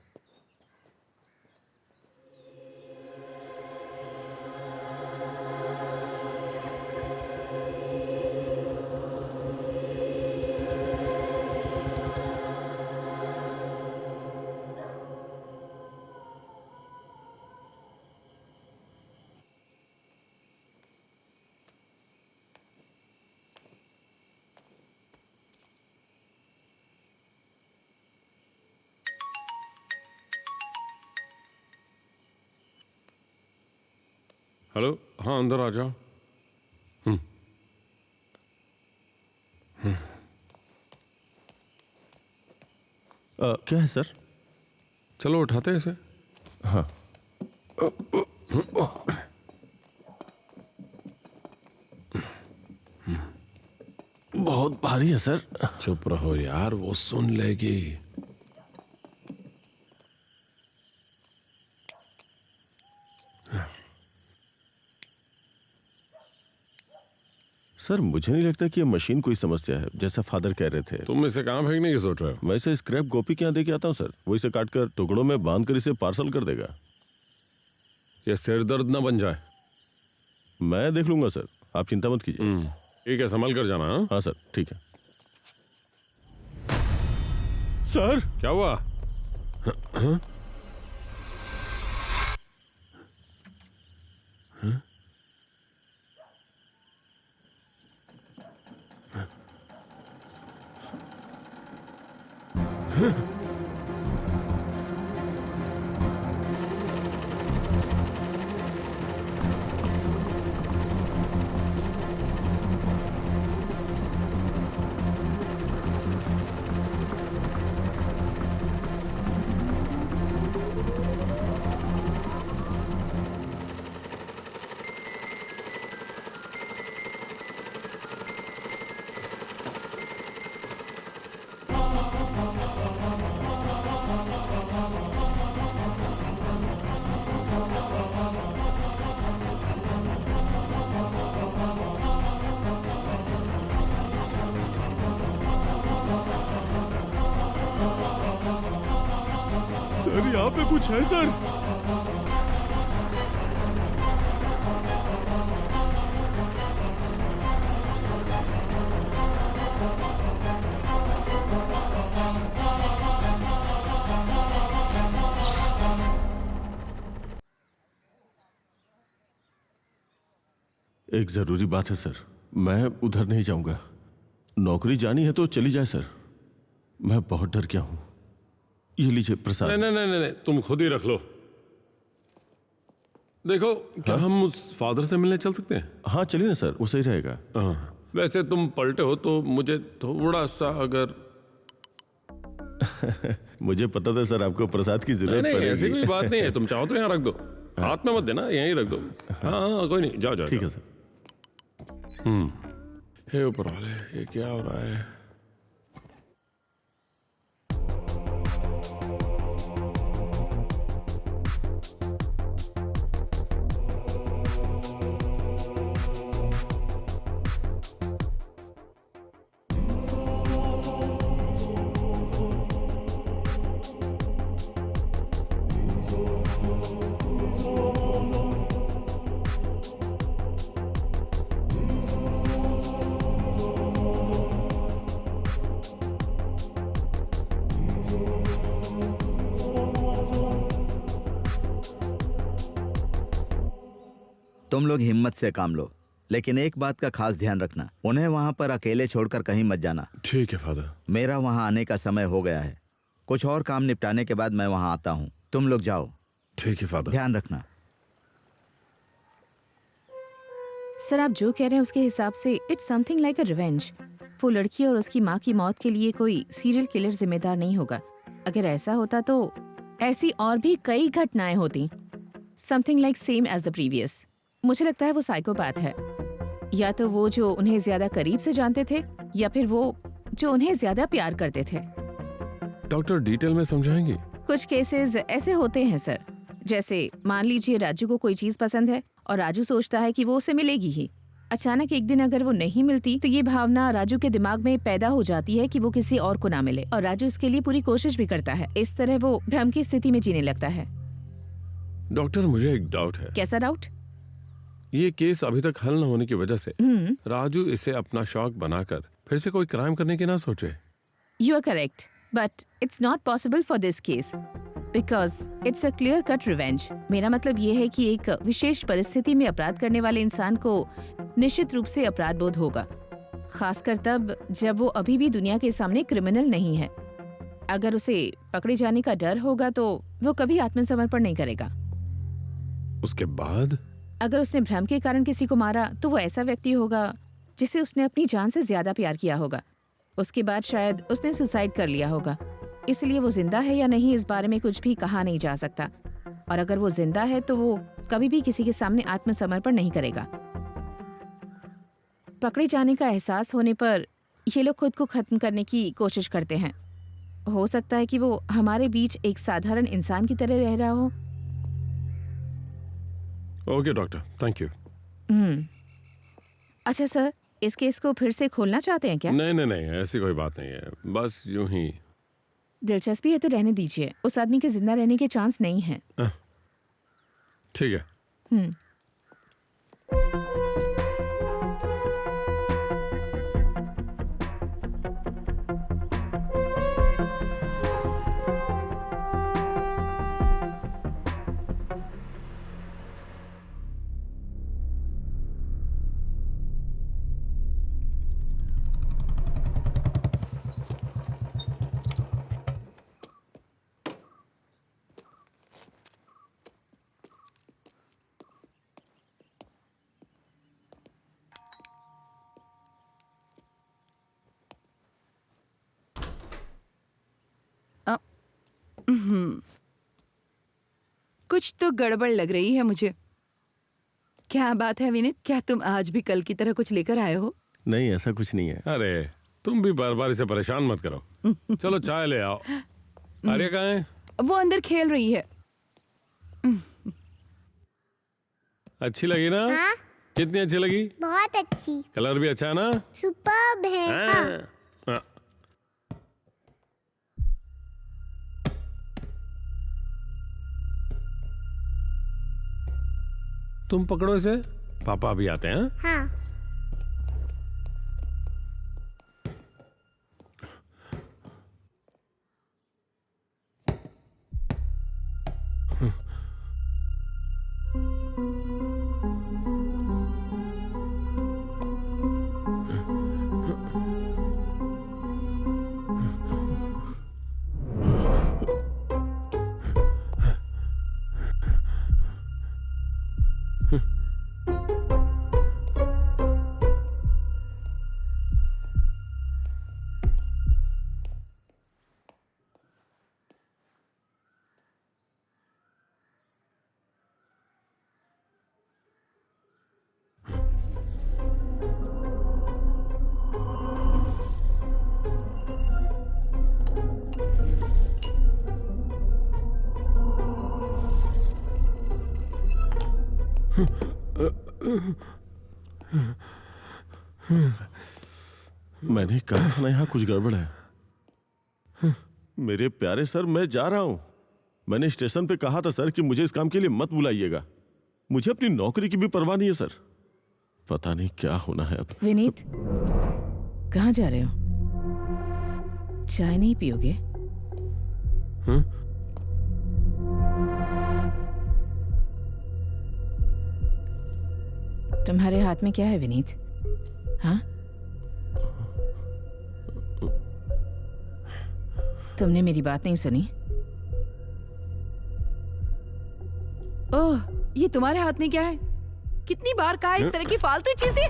हेलो, हाँ अंदर आ जाओ। क्या है सर? चलो उठाते हैं इसे। हाँ। बहुत भारी है सर। चुप रहो यार, वो सुन लेगी। सर, मुझे नहीं लगता कि ये मशीन कोई समस्या है, जैसा फादर कह रहे थे। तुम इसे कहाँ फेंकने की सोच रहे हो? मैं इसे स्क्रैप गोपी के यहाँ दे के आता हूँ सर। वो इसे काट कर टुकड़ों में बांध कर इसे पार्सल कर देगा। ये सिर दर्द ना बन जाए। मैं देख लूंगा सर, आप चिंता मत कीजिए। ठीक है, संभल कर जाना। हाँ हाँ सर, ठीक है। सर, क्या हुआ? यहाँ पे कुछ है सर। एक जरूरी बात है सर, मैं उधर नहीं जाऊंगा। नौकरी जानी है तो चली जाए सर, मैं बहुत डर गया हूं। ये लीजिए प्रसाद। नहीं नहीं नहीं नहीं, तुम खुद ही रख लो। देखो, क्या हम उस फादर से मिलने चल सकते हैं? हाँ चलिए ना सर, वो सही रहेगा। हाँ, वैसे तुम पलटे हो तो मुझे थोड़ा सा अगर मुझे पता था सर आपको प्रसाद की जरूरत नहीं, पड़ेगी। ऐसी कोई बात नहीं है। तुम चाहो तो यहाँ रख दो, हाथ में मत देना, यहीं रख दो। हाँ हाँ, कोई नहीं, जाओ जाओ। ठीक है सर। हे ऊपर वाले, ये क्या हो रहा है? तुम लोग हिम्मत से काम लो, लेकिन एक बात का खास ध्यान रखना, उन्हें वहां पर अकेले छोड़कर कहीं मत जाना। ठीक है फादर। मेरा वहां आने का समय हो गया है, कुछ और काम निपटाने के बाद मैं वहां आता हूं। तुम लोग जाओ। ठीक है फादर। ध्यान रखना। सर, आप जो कह रहे हैं उसके हिसाब से it's something like a revenge. वो लड़की और उसकी माँ की मौत के लिए कोई सीरियल किलर जिम्मेदार नहीं होगा। अगर ऐसा होता तो ऐसी और भी कई घटनाएं होती, something like same as the previous. मुझे लगता है वो साइकोपैथ है, या तो वो जो उन्हें ज्यादा करीब से जानते थे, या फिर वो जो उन्हें ज्यादा प्यार करते थे। डॉक्टर डिटेल में समझाएंगे? कुछ केसेस ऐसे होते हैं सर, जैसे मान लीजिए राजू को कोई चीज पसंद है और राजू सोचता है कि वो उसे मिलेगी ही। अचानक एक दिन अगर वो नहीं मिलती तो ये भावना राजू के दिमाग में पैदा हो जाती है कि वो किसी और को ना मिले, और राजू इसके लिए पूरी कोशिश भी करता है। इस तरह वो भ्रम की स्थिति में जीने लगता है। डॉक्टर, मुझे एक डाउट है। कैसा डाउट? ये केस अभी तक हल न होने की वजह से राजू इसे अपना शौक बनाकर फिर से कोई क्राइम करने की ना सोचे। You are correct, but it's not possible for this case because it's a clear cut revenge. मेरा मतलब ये है कि एक विशेष परिस्थिति में अपराध करने वाले इंसान को निश्चित रूप से अपराध बोध होगा, खासकर तब जब वो अभी भी दुनिया के सामने क्रिमिनल नहीं है। अगर उसे पकड़े जाने का डर होगा तो वो कभी आत्मसमर्पण नहीं करेगा। उसके बाद अगर उसने भ्रम के कारण किसी को मारा तो वो ऐसा व्यक्ति होगा जिसे उसने अपनी जान से ज्यादा प्यार किया होगा। उसके बाद शायद उसने सुसाइड कर लिया होगा। इसलिए वो जिंदा है या नहीं इस बारे में कुछ भी कहा नहीं जा सकता, और अगर वो जिंदा है तो वो कभी भी किसी के सामने आत्मसमर्पण नहीं करेगा। पकड़े जाने का एहसास होने पर ये लोग खुद को खत्म करने की कोशिश करते हैं। हो सकता है कि वो हमारे बीच एक साधारण इंसान की तरह रह रहा हो। Okay doctor, thank you. अच्छा सर, इस केस को फिर से खोलना चाहते हैं क्या? नहीं नहीं नहीं, ऐसी कोई बात नहीं है, बस यूं ही। दिलचस्पी है तो रहने दीजिए, उस आदमी के जिंदा रहने के चांस नहीं है। ठीक है। कुछ तो गड़बड़ लग रही है मुझे। क्या बात है विनीत, क्या तुम आज भी कल की तरह कुछ लेकर आए हो? नहीं, ऐसा कुछ नहीं है। अरे तुम भी बार बार इसे परेशान मत करो। चलो चाय ले आओ। आर्या कहाँ है? वो अंदर खेल रही है। अच्छी लगी ना? हाँ? कितनी अच्छी लगी? बहुत अच्छी, कलर भी अच्छा है ना? सुपर्ब है। हाँ। हाँ। तुम पकड़ो इसे, पापा अभी आते हैं। हाँ। मैंने कहा था ना यहाँ कुछ गड़बड़ है। मेरे प्यारे सर, मैं जा रहा हूं। मैंने स्टेशन पे कहा था सर कि मुझे इस काम के लिए मत बुलाइएगा। मुझे अपनी नौकरी की भी परवाह नहीं है सर। पता नहीं क्या होना है अब। विनीत, कहाँ जा रहे हो? चाय नहीं पियोगे? तुम्हारे हाथ में क्या है विनीत? हाँ, तुमने मेरी बात नहीं सुनी? ओह, ये तुम्हारे हाथ में क्या है? कितनी बार कहा इस तरह की फालतू चीजें?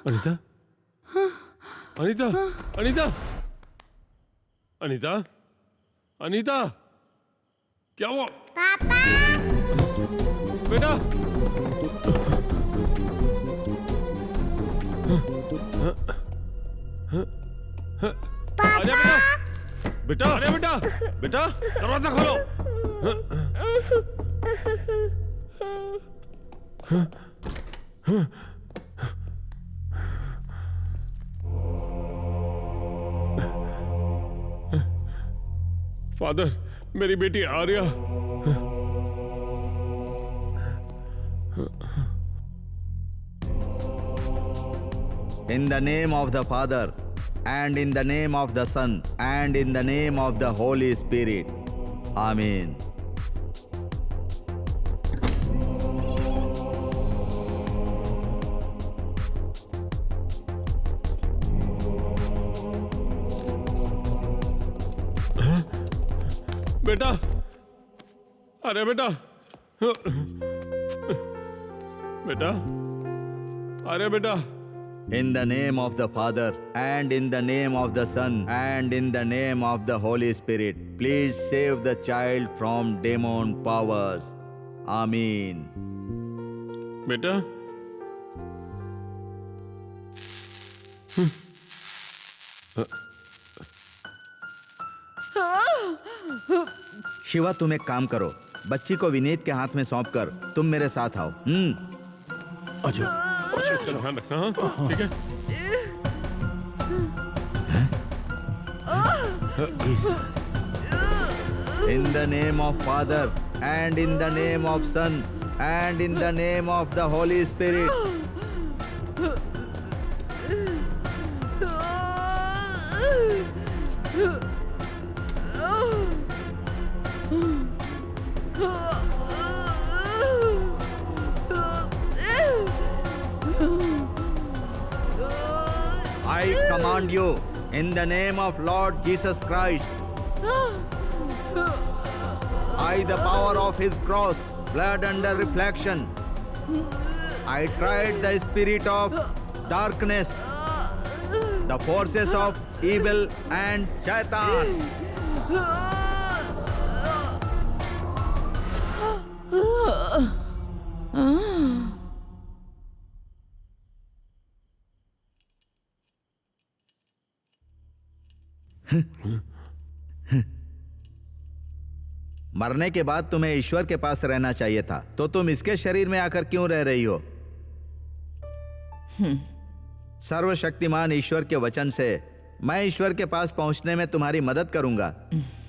अनीता, अनीता, अनीता, अनीता, अनीता, क्या हुआ? पापा। बेटा, पापा। बेटा, अरे बेटा, बेटा, दरवाजा खोलो। फादर, मेरी बेटी Arya. In the name of the Father, and in the name of the Son, and in the name of the Holy Spirit. Amen. बेटा, अरे बेटा, बेटा, अरे बेटा। In the name of the Father, and in the name of the Son, and in the name of the Holy Spirit, please save the child from demon powers. Amen. बेटा, शिवा, तुम एक काम करो, बच्ची को विनीत के हाथ में सौंपकर तुम मेरे साथ आओ। ध्यान रखना। हाँ, ठीक है। In the name of Father, and in the name of Son, and in the name of the Holy Spirit. I command you, in the name of Lord Jesus Christ, by the power of his cross, blood under reflection, I tried the spirit of darkness, the forces of evil and Shaitan. मरने के बाद तुम्हें ईश्वर के पास रहना चाहिए था, तो तुम इसके शरीर में आकर क्यों रह रही हो? सर्वशक्तिमान ईश्वर के वचन से मैं ईश्वर के पास पहुंचने में तुम्हारी मदद करूंगा।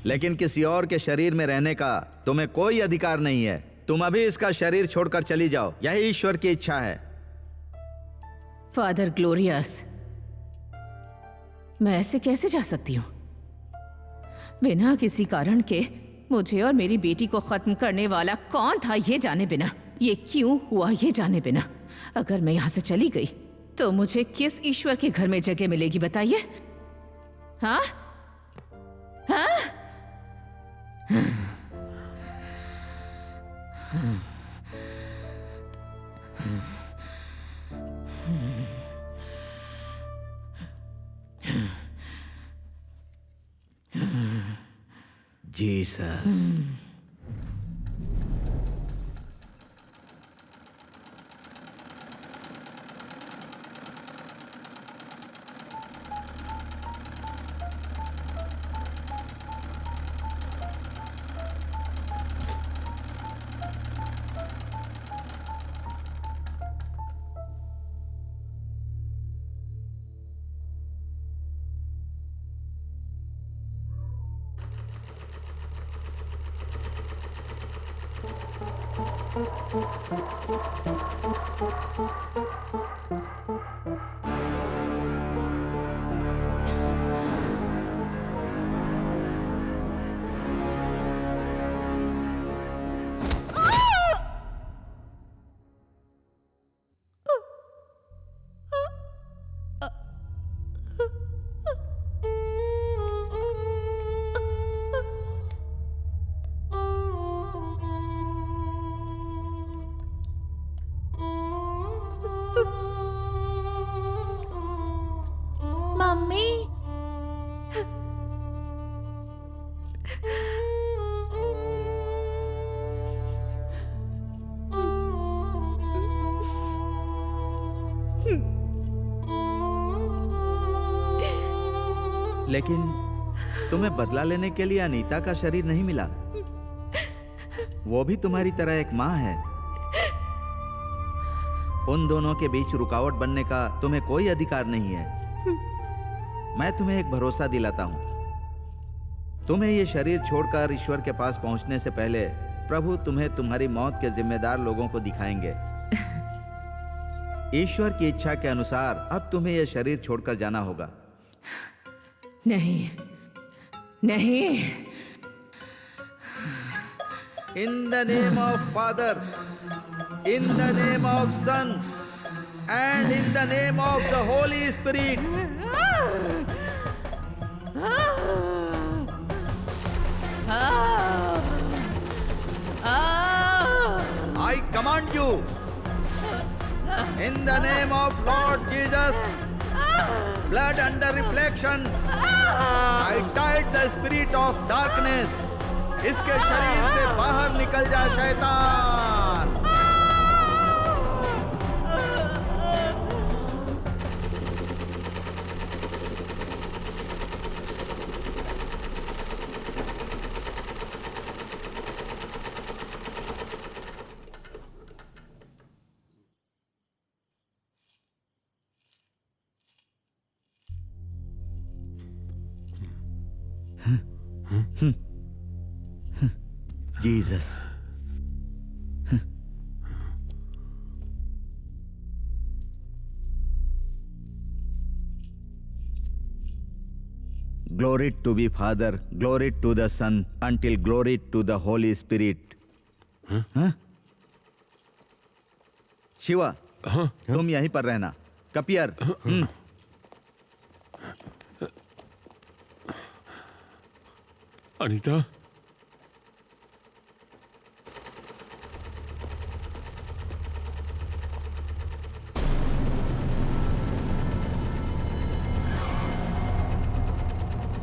लेकिन किसी और के शरीर में रहने का तुम्हें कोई अधिकार नहीं है। तुम अभी इसका शरीर छोड़कर चली जाओ, यही ईश्वर की इच्छा है। फादर ग्लोरियस, मैं ऐसे कैसे जा सकती हूँ? बिना किसी कारण के मुझे और मेरी बेटी को खत्म करने वाला कौन था ये जाने बिना, ये क्यों हुआ ये जाने बिना, अगर मैं यहाँ से चली गई तो मुझे किस ईश्वर के घर में जगह मिलेगी बताइए? हाँ हाँ? जीसस। मम्मी, लेकिन तुम्हें बदला लेने के लिए अनीता का शरीर नहीं मिला। वो भी तुम्हारी तरह एक माँ है। उन दोनों के बीच रुकावट बनने का तुम्हें कोई अधिकार नहीं है। मैं तुम्हें एक भरोसा दिलाता हूं, तुम्हें ये शरीर छोड़कर ईश्वर के पास पहुंचने से पहले प्रभु तुम्हें तुम्हारी मौत के जिम्मेदार लोगों को दिखाएंगे। ईश्वर की इच्छा के अनुसार अब तुम्हें यह शरीर छोड़कर जाना होगा। नहीं नहीं। In the name of father, in the name of son and in the name of the holy spirit, I command you, in the name of Lord Jesus, blood under reflection, I tied the spirit of darkness. इसके शरीर से बाहर निकल जा शैतान। Jesus. Glory to be Father, glory to the Son, until glory to the Holy Spirit. हाँ? शिवा, तुम यहीं पर रहना। कपियर, अनीता,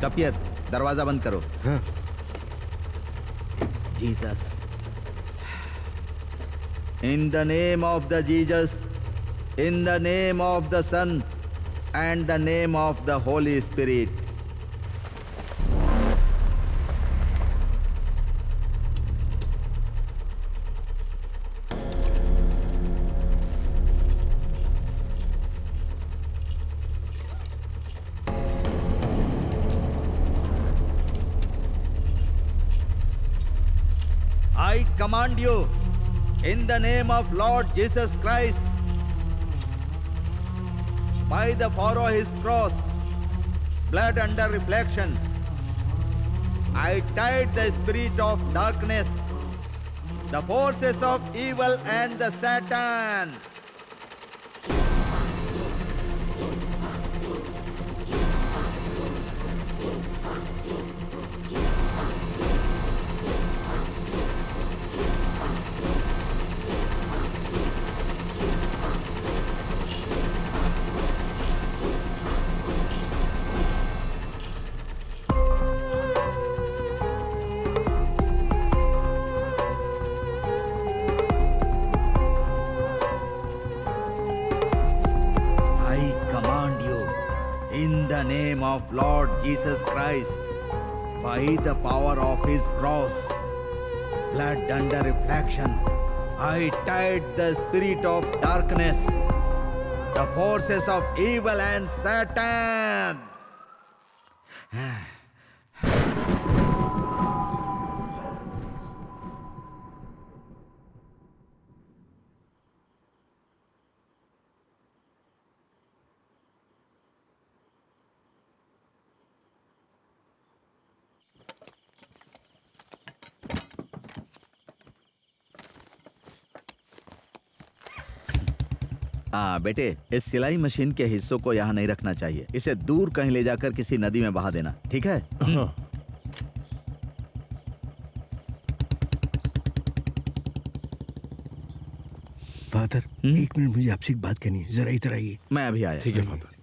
कपियर, दरवाजा बंद करो। Jesus, in the name of the Jesus, in the name of the son and the name of the holy spirit. command you, in the name of Lord Jesus Christ, by the power of his cross, blood under reflection, I tied the spirit of darkness, the forces of evil and the Satan. In the name of Lord Jesus Christ, by the power of his cross, blood under reflection, I tied the spirit of darkness, the forces of evil and Satan. बेटे, इस सिलाई machine के हिस्सों को यहाँ नहीं रखना चाहिए। इसे दूर कहीं ले जाकर किसी नदी में बहा देना, ठीक है? हाँ। फादर, एक मिनट, मुझे आपसे एक बात करनी है, जरा इधर आइए। मैं अभी आया। ठीक है फादर।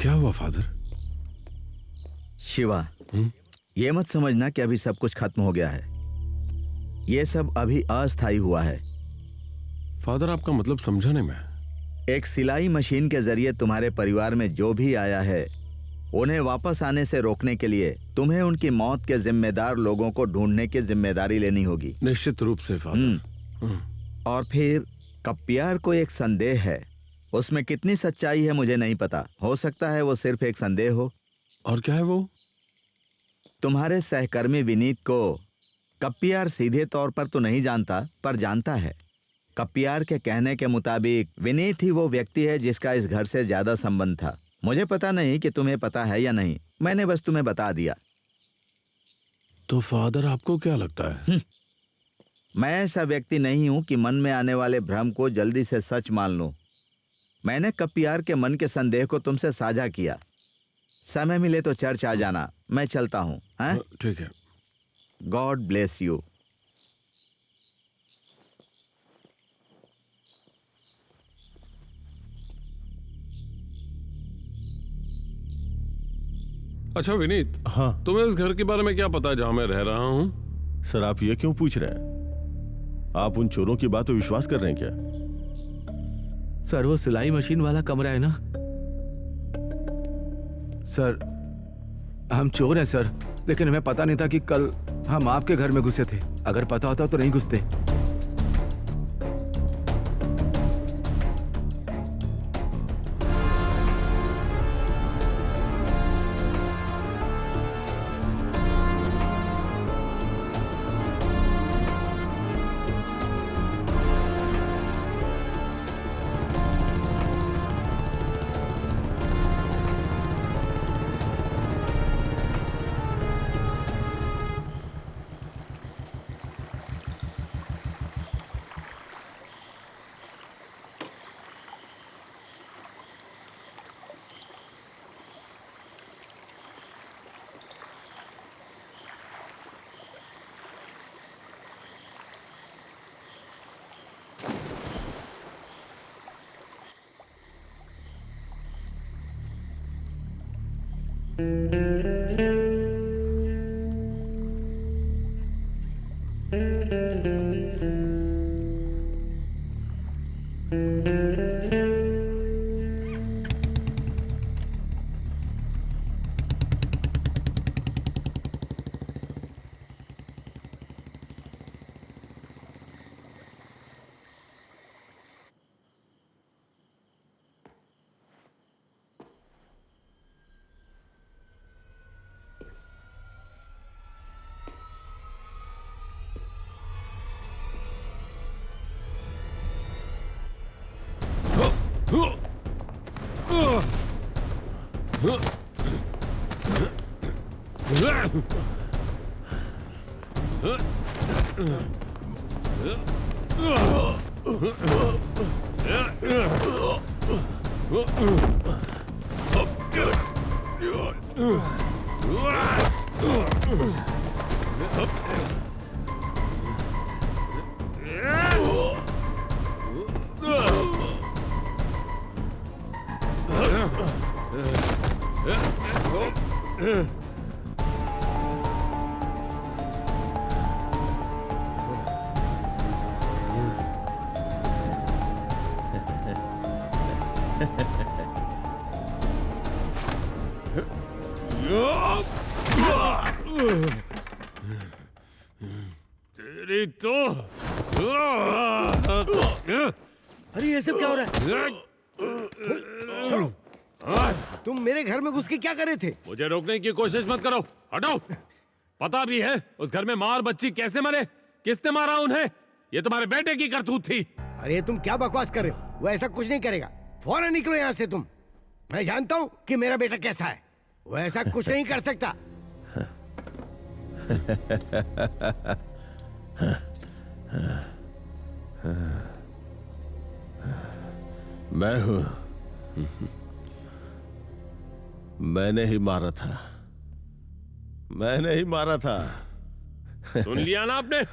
क्या हुआ फादर? शिवा, ये मत समझना कि अभी सब कुछ खत्म हो गया है। ये सब अभी अस्थायी हुआ है। फादर, आपका मतलब समझा नहीं मैं। एक सिलाई मशीन के जरिए तुम्हारे परिवार में जो भी आया है, उन्हें वापस आने से रोकने के लिए तुम्हें उनकी मौत के जिम्मेदार लोगों को ढूंढने की जिम्मेदारी लेनी होगी। निश्चित रूप से फादर। और फिर कप्पियार को एक संदेह है। उसमें कितनी सच्चाई है मुझे नहीं पता। हो सकता है वो सिर्फ एक संदेह हो। और क्या है वो? तुम्हारे सहकर्मी विनीत को कप्पियार सीधे तौर पर तो नहीं जानता, पर जानता है। कप्पियार के कहने के मुताबिक विनीत ही वो व्यक्ति है जिसका इस घर से ज्यादा संबंध था। मुझे पता नहीं कि तुम्हें पता है या नहीं, मैंने बस तुम्हें बता दिया। तो फादर, आपको क्या लगता है? मैं ऐसा व्यक्ति नहीं हूं कि मन में आने वाले भ्रम को जल्दी से सच मान लूं। मैंने कप्पियार के मन के संदेह को तुमसे साझा किया। समय मिले तो चर्च आ जाना। मैं चलता हूं। ठीक है। God bless you. अच्छा विनीत, हाँ तुम्हें इस घर के बारे में क्या पता है जहां मैं रह रहा हूं? सर, आप ये क्यों पूछ रहे हैं? आप उन चोरों की बात पे विश्वास कर रहे हैं क्या? सर, वो सिलाई मशीन वाला कमरा है ना? सर, हम चोर हैं सर, लेकिन हमें पता नहीं था कि कल हम आपके घर में घुसे थे। अगर पता होता तो नहीं घुसते। तेरी तो अरे ये सब क्या हो रहा है? चलो, तुम मेरे घर में घुस के क्या कर रहे थे? मुझे रोकने की कोशिश मत करो, हटो। पता भी है उस घर में माँ और बच्ची कैसे मरे, किसने मारा उन्हें? ये तुम्हारे बेटे की करतूत थी। अरे तुम क्या बकवास कर रहे हो? वो ऐसा कुछ नहीं करेगा। फौरन निकलो यहाँ से तुम। मैं जानता हूँ कि मेरा बेटा कैसा है। वो ऐसा कुछ नहीं कर सकता। मैं हूं। मैंने ही मारा था। मैंने ही मारा था। सुन लिया ना आपने?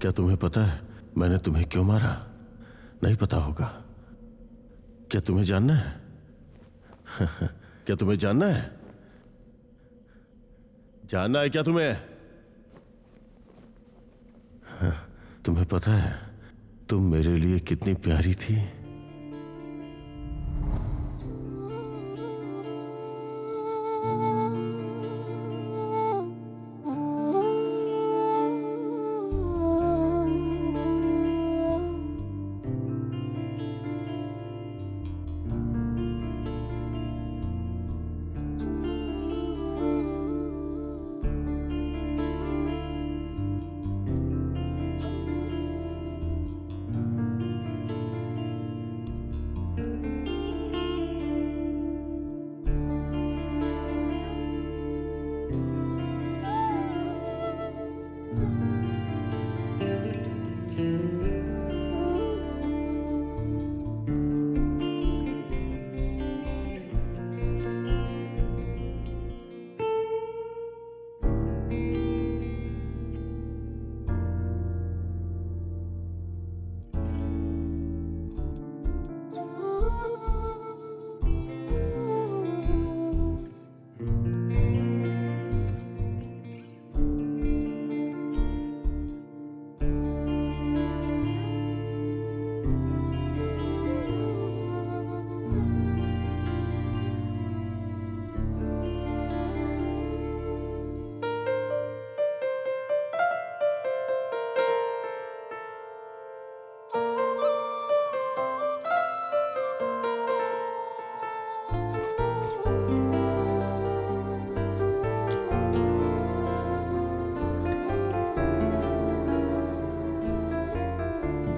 क्या तुम्हें पता है मैंने तुम्हें क्यों मारा? नहीं पता होगा। क्या तुम्हें जानना है? क्या तुम्हें जानना है? जानना है क्या तुम्हें? तुम्हें पता है तुम मेरे लिए कितनी प्यारी थी।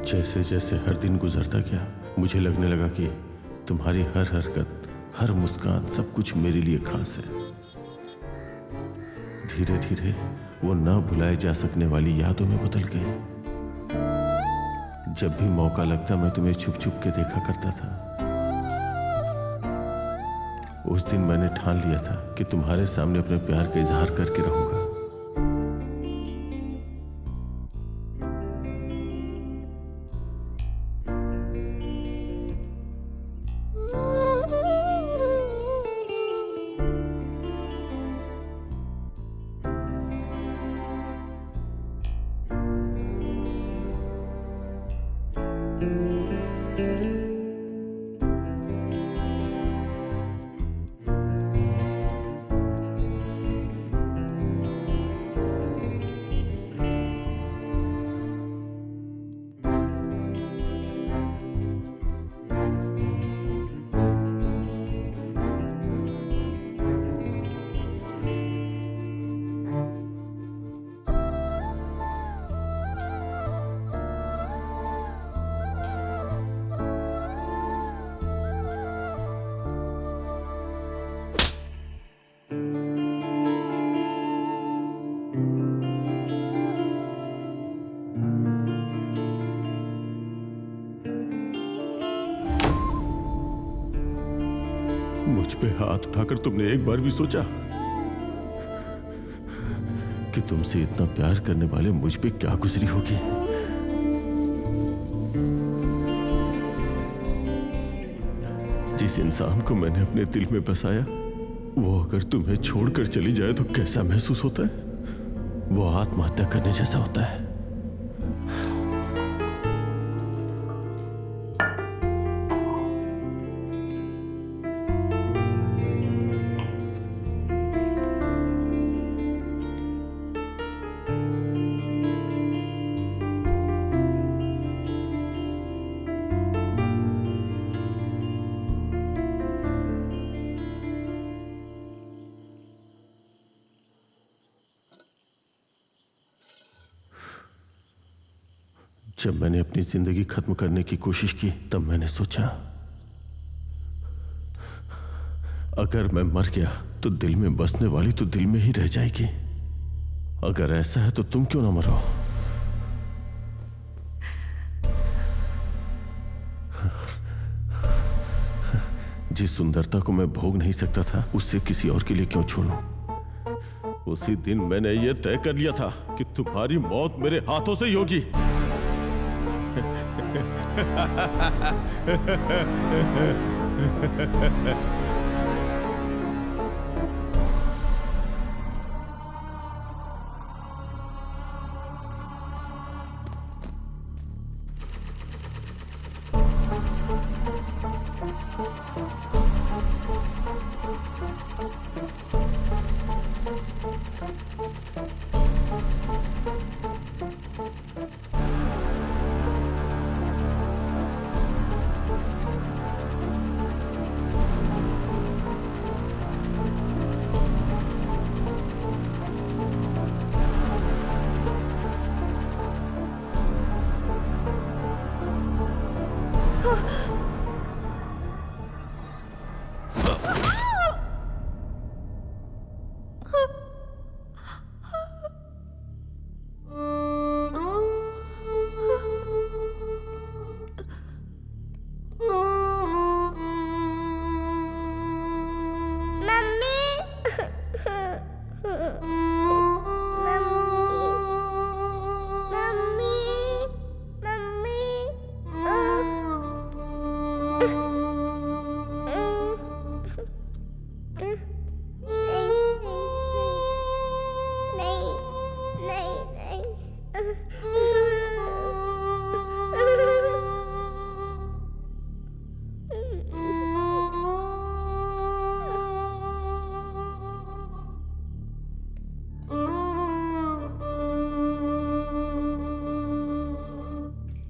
जैसे जैसे हर दिन गुजरता गया मुझे लगने लगा कि तुम्हारी हर हरकत, हर मुस्कान, सब कुछ मेरे लिए खास है। धीरे धीरे वो न भुलाए जा सकने वाली यादों में बदल गई। जब भी मौका लगता मैं तुम्हें छुप छुप के देखा करता था। उस दिन मैंने ठान लिया था कि तुम्हारे सामने अपने प्यार का इजहार करके रहूंगा। मुझ पे हाथ उठाकर तुमने एक बार भी सोचा कि तुमसे इतना प्यार करने वाले मुझ पे क्या गुजरी होगी? जिस इंसान को मैंने अपने दिल में बसाया वो अगर तुम्हें छोड़कर चली जाए तो कैसा महसूस होता है? वो आत्महत्या करने जैसा होता है। जब मैंने अपनी जिंदगी खत्म करने की कोशिश की तब मैंने सोचा अगर मैं मर गया तो दिल में बसने वाली तो दिल में ही रह जाएगी। अगर ऐसा है तो तुम क्यों ना मरो? जिस सुंदरता को मैं भोग नहीं सकता था उससे किसी और के लिए क्यों छोड़ूं? उसी दिन मैंने ये तय कर लिया था कि तुम्हारी मौत मेरे हाथों से ही होगी।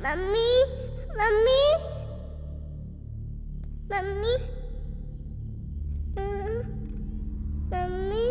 मम्मी मम्मी मम्मी मम्मी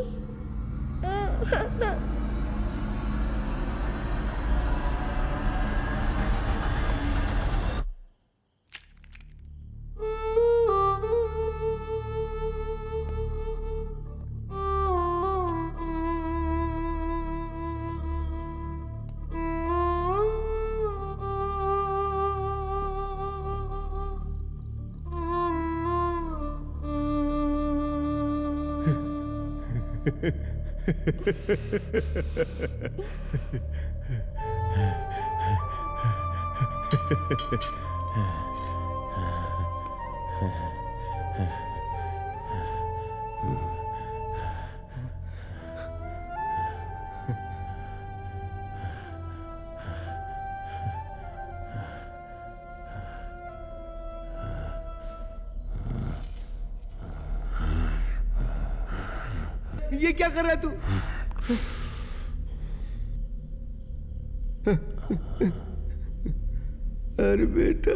ये क्या कर रहा है तू? अरे बेटा,